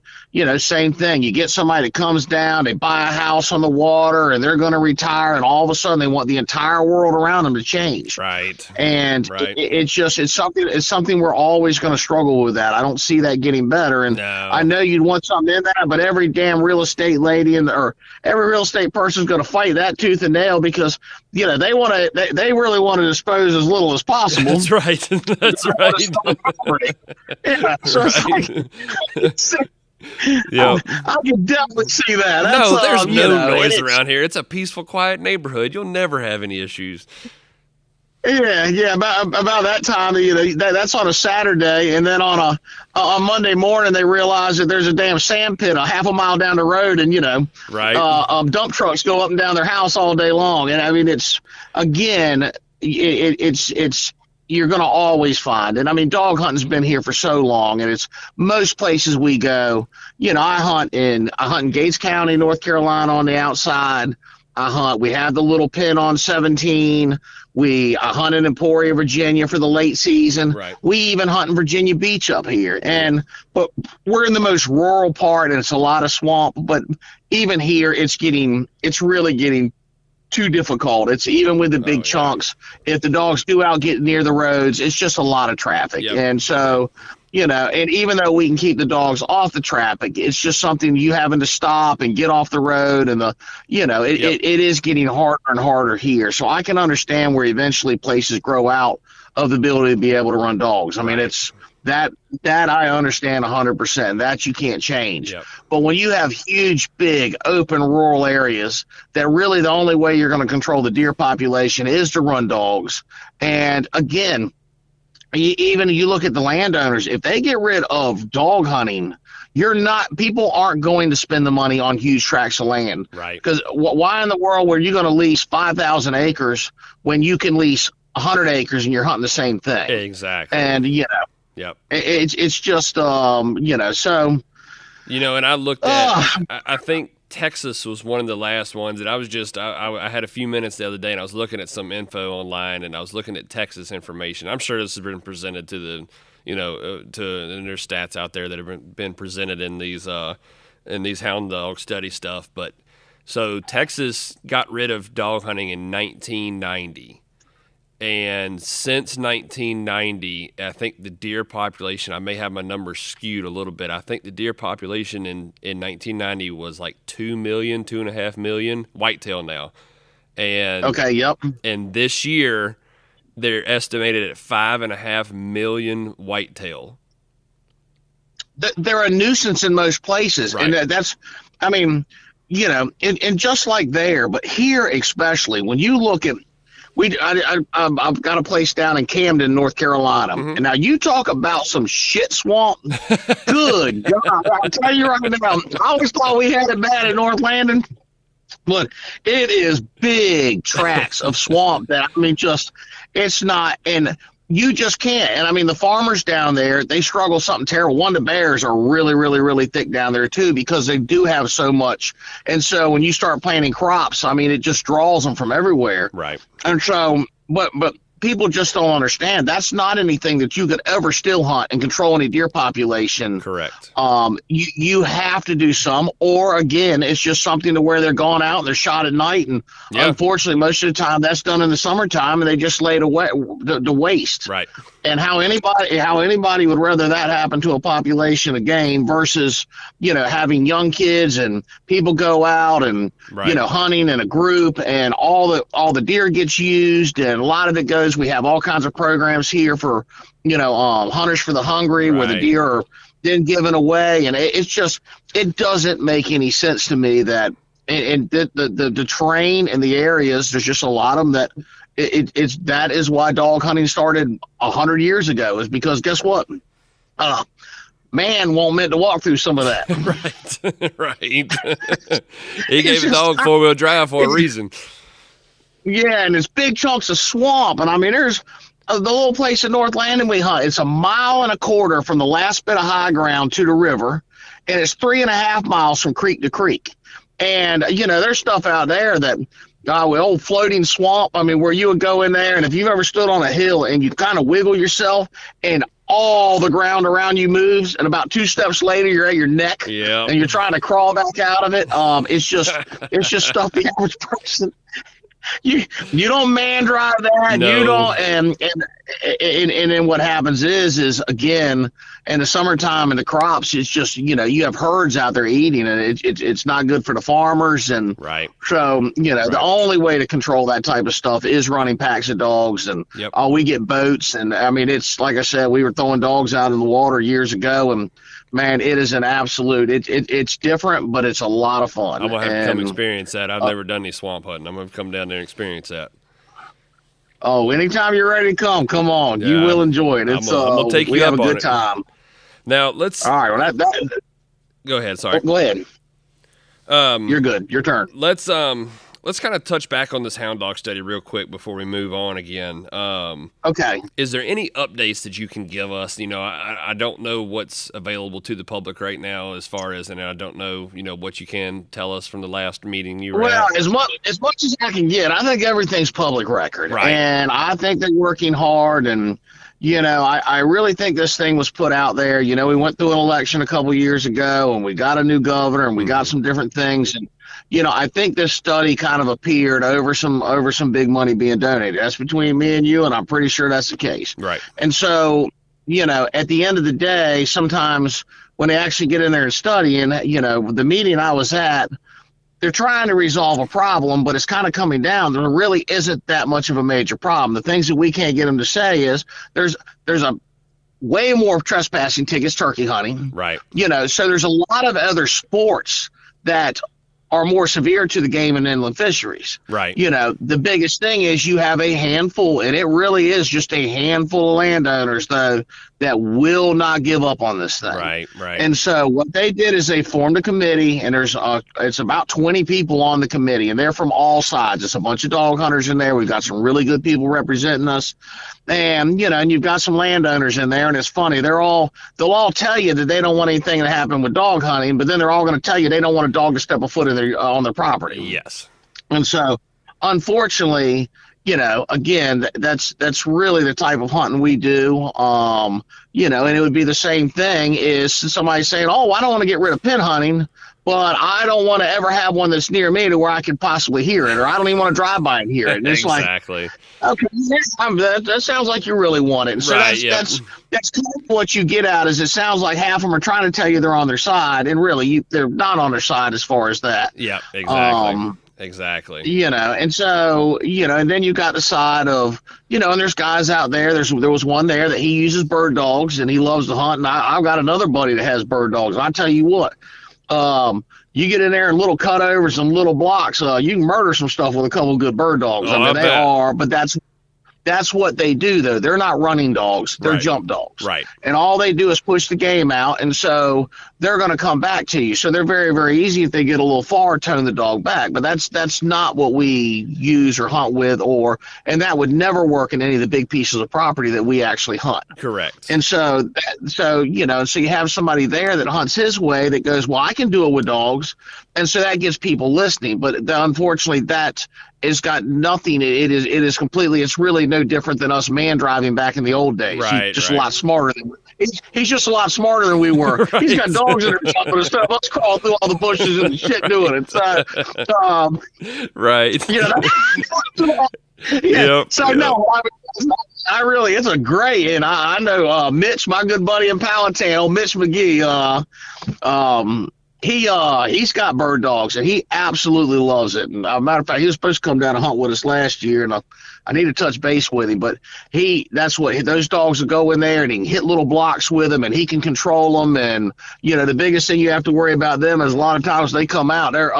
same thing. You get somebody that comes down, they buy a house on the water, and they're going to retire, and all of a sudden they want the entire world around them to change. Right. And right. It's something we're always going to struggle with. That I don't see that getting better. And no. I know you'd want something in that, but every damn real estate lady or every real estate person's going to fight that tooth and nail because they really want to dispose as little as possible. That's right. That's right. Yeah. So right. it's like, yeah, I can definitely see that. No, there's no noise around here. It's a peaceful, quiet neighborhood. You'll never have any issues. Yeah. About that time, that's on a Saturday, and then on Monday morning, they realize that there's a damn sand pit a half a mile down the road, and right. Dump trucks go up and down their house all day long. And I mean, it's you're going to always find. And I mean, dog hunting's been here for so long, and it's most places we go. I hunt in Gates County, North Carolina on the outside. We have the little pin on 17. I hunt in Emporia, Virginia for the late season. Right. We even hunt in Virginia Beach up here. But we're in the most rural part, and it's a lot of swamp. But even here, it's really getting too difficult. It's even with the big chunks. If the dogs do get near the roads, it's just a lot of traffic. Yep. And so, and even though we can keep the dogs off the traffic, it's just something you having to stop and get off the road. And it is getting harder and harder here. So I can understand where eventually places grow out of the ability to be able to run dogs. I mean, it's that I understand 100%. That you can't change. Yep. But when you have huge, big, open rural areas, that really the only way you're going to control the deer population is to run dogs. And again, you look at the landowners, if they get rid of dog hunting, people aren't going to spend the money on huge tracts of land. Right. Because why in the world were you going to lease 5,000 acres when you can lease 100 acres and you're hunting the same thing? Exactly. And, yep. It's just, so. And I looked at, I think Texas was one of the last ones, and I had a few minutes the other day, and I was looking at some info online, and I was looking at Texas information. I'm sure this has been presented to the, and there's stats out there that have been presented in these hound dog study stuff. But so Texas got rid of dog hunting in 1990. And since 1990, I think the deer population, I may have my numbers skewed a little bit. I think the deer population in 1990 was like 2 million, 2.5 million, whitetail now. And okay, yep. And this year, they're estimated at 5.5 million whitetail. They're a nuisance in most places. Right. And that's, I mean, and just like there, but here especially, when you look at, I've got a place down in Camden, North Carolina. Mm-hmm. And now you talk about some shit swamp. Good God. I'll tell you right now, I always thought we had it bad in North Landon. But it is big tracts of swamp that, I mean, it's not, and you just can't. And I mean, the farmers down there, they struggle something terrible. The bears are really, really, really thick down there too, because they do have so much. And so when you start planting crops, I mean, it just draws them from everywhere. Right. And so, but people just don't understand. That's not anything that you could ever still hunt and control any deer population. Correct. You have to do some, or again, it's just something to where they're gone out and they're shot at night. And unfortunately, most of the time that's done in the summertime and they just lay to waste. Right. And how anybody would rather that happen to a population of game versus, having young kids and people go out and, hunting in a group and all the deer gets used, and a lot of it goes, we have all kinds of programs here for, Hunters for the Hungry, where the deer are then given away. And it doesn't make any sense to me that, and the terrain and the areas, there's just a lot of them that that is why dog hunting started 100 years ago, is because guess what? Man won't meant to walk through some of that. Right. He gave a dog 4-wheel drive for a reason. Yeah, and it's big chunks of swamp. And I mean, there's the little place in North Landing we hunt. It's 1.25 miles from the last bit of high ground to the river, and it's 3.5 miles from creek to creek. And, there's stuff out there that, with old floating swamp, I mean, where you would go in there, and if you've ever stood on a hill and you kind of wiggle yourself and all the ground around you moves, and about 2 steps later you're at your neck and you're trying to crawl back out of it. It's just stuff the average person, you don't man drive that. No. You don't, and then what happens is again, in the summertime and the crops, it's just, you have herds out there eating, and it's not good for the farmers. And so, the only way to control that type of stuff is running packs of dogs. And we get boats, and I mean, it's like I said, we were throwing dogs out in the water years ago, and man, it is an absolute, it's different, but it's a lot of fun. I'm going to have to come experience that. I've never done any swamp hunting. I'm going to come down there and experience that. Oh, anytime you're ready to come on. You will enjoy it. It's, I'm going to take you we up have a on good it. time. Now, let's... All right, well, go ahead, sorry. Go ahead. You're good. Your turn. Let's kind of touch back on this hound dog study real quick before we move on again. Okay. Is there any updates that you can give us? I don't know what's available to the public right now as far as, and I don't know, what you can tell us from the last meeting you were at. Well, as much as I can get, I think everything's public record. Right. And I think they're working hard, and I really think this thing was put out there. We went through an election a couple years ago, and we got a new governor, and we got some different things. And, I think this study kind of appeared over some big money being donated. That's between me and you, and I'm pretty sure that's the case. Right. And so, at the end of the day, sometimes when they actually get in there and study, and, the meeting I was at, they're trying to resolve a problem, but it's kind of coming down. There really isn't that much of a major problem. The things that we can't get them to say is there's a way more trespassing tickets turkey hunting. Right. So there's a lot of other sports that are more severe to the game and inland fisheries. Right. The biggest thing is you have a handful, and it really is just a handful of landowners, though, that will not give up on this thing. Right. And so what they did is they formed a committee, and it's about 20 people on the committee, and they're from all sides. It's a bunch of dog hunters in there. We've got some really good people representing us. And, and you've got some landowners in there, and it's funny. They'll all tell you that they don't want anything to happen with dog hunting, but then they're all going to tell you they don't want a dog to step a foot on their property. Yes. And so, unfortunately, again, that's really the type of hunting we do. And it would be the same thing is somebody saying, oh, I don't want to get rid of pin hunting, but I don't want to ever have one that's near me to where I could possibly hear it, or I don't even want to drive by and hear it. And it's exactly. Like, okay, that sounds like you really want it. And so that's kind of what you get out is it sounds like half of them are trying to tell you they're on their side, and really they're not on their side as far as that. Yeah, exactly. Exactly. And so, and then you got the side of, and there's guys out there. There was one there that he uses bird dogs and he loves to hunt. And I've got another buddy that has bird dogs. And I tell you what, you get in there and little cutovers and little blocks, you can murder some stuff with a couple of good bird dogs. I mean, they are, but that's what they do, though. They're not running dogs. They're jump dogs. Right. And all they do is push the game out, and so they're going to come back to you. So they're very, very easy if they get a little far, tone the dog back. But that's not what we use or hunt with, and that would never work in any of the big pieces of property that we actually hunt. Correct. And so you have somebody there that hunts his way that goes, well, I can do it with dogs. and so that gets people listening. But unfortunately, that has got nothing. It is completely. It's really no different than us man driving back in the old days. Right, He's just right. a lot smarter than he's just a lot smarter than we were. Right. He's got dogs in there jumping and stuff. Let's crawl through all the bushes and shit doing it. So, right. You know, yeah. Yep, so yep. No, I really, it's a great, and I know Mitch, my good buddy in Palatine, Mitch McGee. He's got bird dogs, and he absolutely loves it. And matter of fact, he was supposed to come down and hunt with us last year, and I need to touch base with him. But those dogs will go in there, and he can hit little blocks with them, and he can control them. And the biggest thing you have to worry about them is a lot of times they come out, they're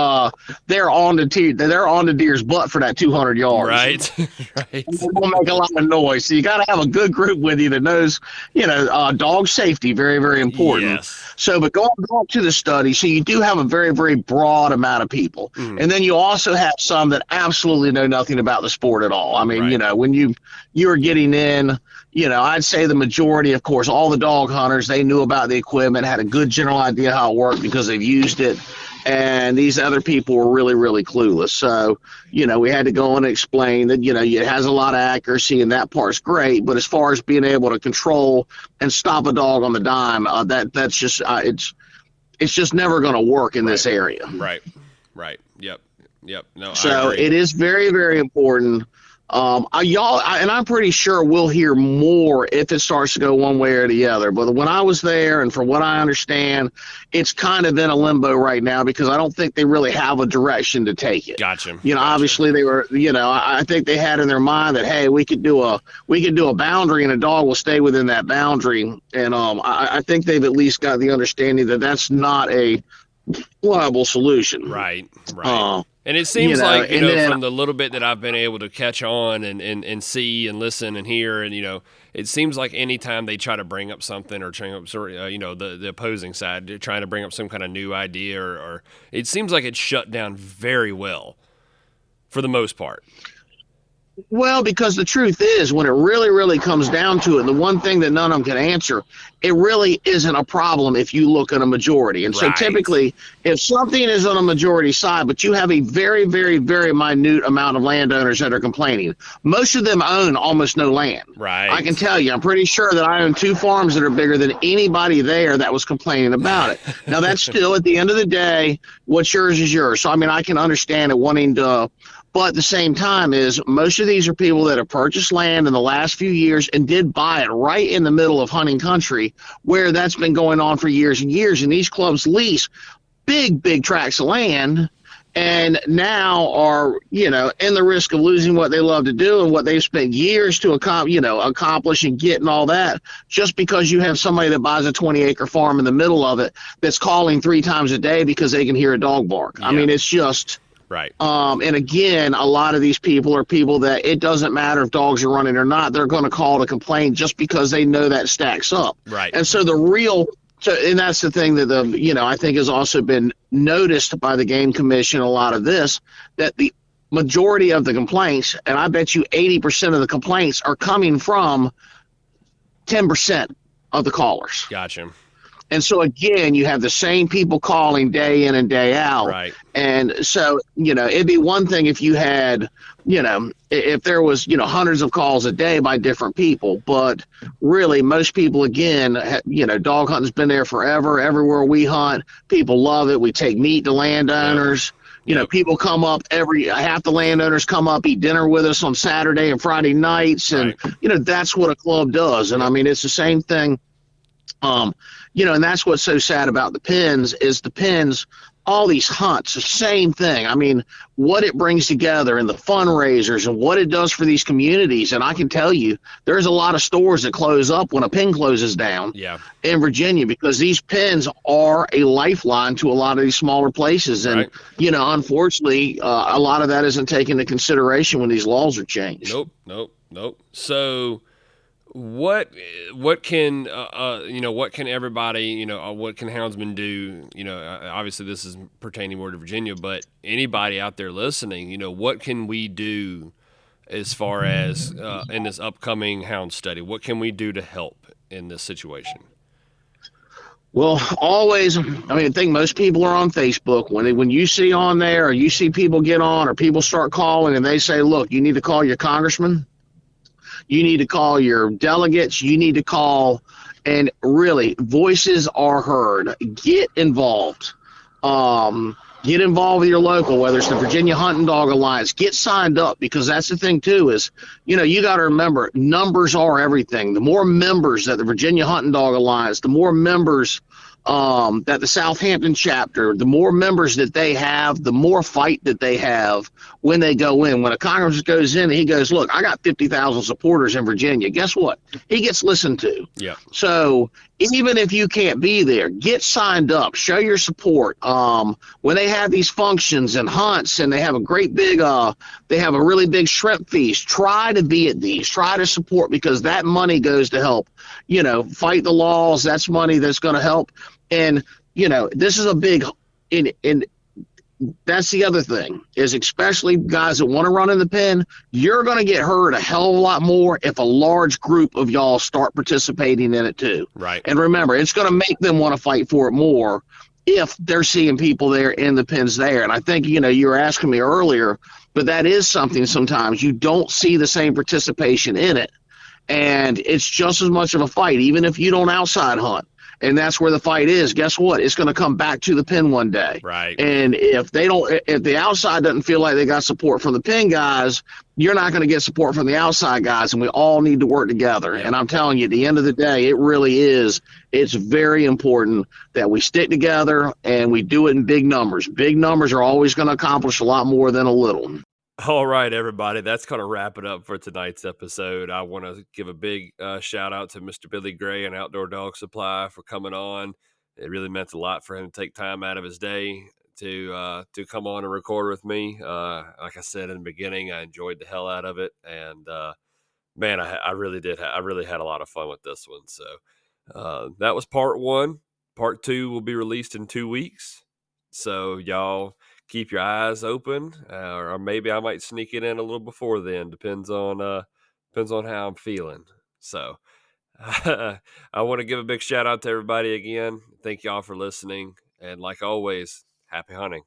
on the deer's butt for that 200 yards. Right, right. They will make a lot of noise. So you got to have a good group with you that knows, dog safety, very, very important. Yes. So, but going back to the study, so you do have a very, very broad amount of people. And then you also have some that absolutely know nothing about the sport at all. I mean, right. When you are getting in, I'd say the majority, of course, all the dog hunters, they knew about the equipment, had a good general idea how it worked because they've used it. And these other people were really, really clueless. So, we had to go and explain that, it has a lot of accuracy and that part's great. But as far as being able to control and stop a dog on the dime, that's just, it's just never going to work in this area. Right. Right. Yep. No, so it is very, very important. And I'm pretty sure we'll hear more if it starts to go one way or the other. But when I was there, and from what I understand, it's kind of in a limbo right now because I don't think they really have a direction to take it. Gotcha. Obviously they were, I think they had in their mind that, hey, we could do a boundary and a dog will stay within that boundary. And I think they've at least got the understanding that that's not a viable solution. Right. And it seems like, from the little bit that I've been able to catch on and see and listen and hear, and, it seems like anytime they try to bring up something or trying up, the opposing side, they're trying to bring up some kind of new idea or it seems like it's shut down very well for the most part. Well, because the truth is, when it really, really comes down to it, the one thing that none of them can answer, it really isn't a problem if you look at a majority. And so typically, if something is on a majority side, but you have a very, very, very minute amount of landowners that are complaining, most of them own almost no land. Right. I can tell you, I'm pretty sure that I own 2 farms that are bigger than anybody there that was complaining about it. Now, that's still, at the end of the day, what's yours is yours. So, I mean, I can understand it wanting to... But at the same time is most of these are people that have purchased land in the last few years and did buy it right in the middle of hunting country where that's been going on for years and years. And these clubs lease big, big tracts of land and now are, in the risk of losing what they love to do and what they've spent years to accomplish and get and all that, just because you have somebody that buys a 20-acre farm in the middle of it that's calling 3 times a day because they can hear a dog bark. Yeah. I mean, it's just... Right. And again, a lot of these people are people that it doesn't matter if dogs are running or not. They're going to call to complain just because they know that stacks up. Right. And so and that's the thing that I think has also been noticed by the Game Commission, a lot of this, that the majority of the complaints, and I bet you 80% of the complaints are coming from 10% of the callers. Gotcha. And so, again, you have the same people calling day in and day out. Right. And so, it'd be one thing if you had, if there was, hundreds of calls a day by different people. But really, most people, again, dog hunting's been there forever. Everywhere we hunt, people love it. We take meat to landowners. Yep. People come up half the landowners come up, eat dinner with us on Saturday and Friday nights. And, that's what a club does. And, I mean, it's the same thing. And that's what's so sad about the pens is the pens, all these hunts, the same thing. I mean, what it brings together and the fundraisers and what it does for these communities. And I can tell you, there's a lot of stores that close up when a pen closes down in Virginia because these pens are a lifeline to a lot of these smaller places. And, unfortunately, a lot of that isn't taken into consideration when these laws are changed. Nope. So... What can what can everybody what can houndsmen do? Obviously this is pertaining more to Virginia, but anybody out there listening, what can we do as far as in this upcoming hound study? What can we do to help in this situation? Well, always. I mean, I think most people are on Facebook. When you see on there, or you see people get on, or people start calling, and they say, "Look, you need to call your congressman, you need to call your delegates, you need to call," and really, voices are heard. Get involved. Get involved with your local, whether it's the Virginia Hunting Dog Alliance. Get signed up, because that's the thing too. Is you got to remember, numbers are everything. The more members that the Virginia Hunting Dog Alliance, the more members that the Southampton chapter, the more members that they have, the more fight that they have when they go in. When a congressman goes in and he goes, "Look, I got 50,000 supporters in Virginia," guess what? He gets listened to. Yeah. So even if you can't be there, get signed up, show your support. When they have these functions and hunts, and they have a great big, they have a really big shrimp feast, try to be at these, try to support, because that money goes to help, fight the laws. That's money that's going to help. And, this is a big, in that's the other thing, is especially guys that want to run in the pen, you're going to get hurt a hell of a lot more if a large group of y'all start participating in it too. Right. And remember, it's going to make them want to fight for it more if they're seeing people there in the pens there. And I think, you were asking me earlier, but that is something sometimes you don't see the same participation in it. And it's just as much of a fight, even if you don't outside hunt. And that's where the fight is. Guess what? It's going to come back to the pen one day. Right. And if the outside doesn't feel like they got support from the pen guys, you're not going to get support from the outside guys. And we all need to work together. Yeah. And I'm telling you, at the end of the day, it really is. It's very important that we stick together and we do it in big numbers. Big numbers are always going to accomplish a lot more than a little. All right, everybody, that's going to wrap it up for tonight's episode. I want to give a big shout out to Mr. Billy Gray and Outdoor Dog Supply for coming on. It really meant a lot for him to take time out of his day to come on and record with me. Like I said in the beginning, I enjoyed the hell out of it, and man, I really did. I really had a lot of fun with this one. So that was part one. Part two will be released in 2 weeks. So y'all keep your eyes open, or maybe I might sneak it in a little before then. Depends on how I'm feeling. So I want to give a big shout out to everybody again. Thank y'all for listening, and like always, happy hunting.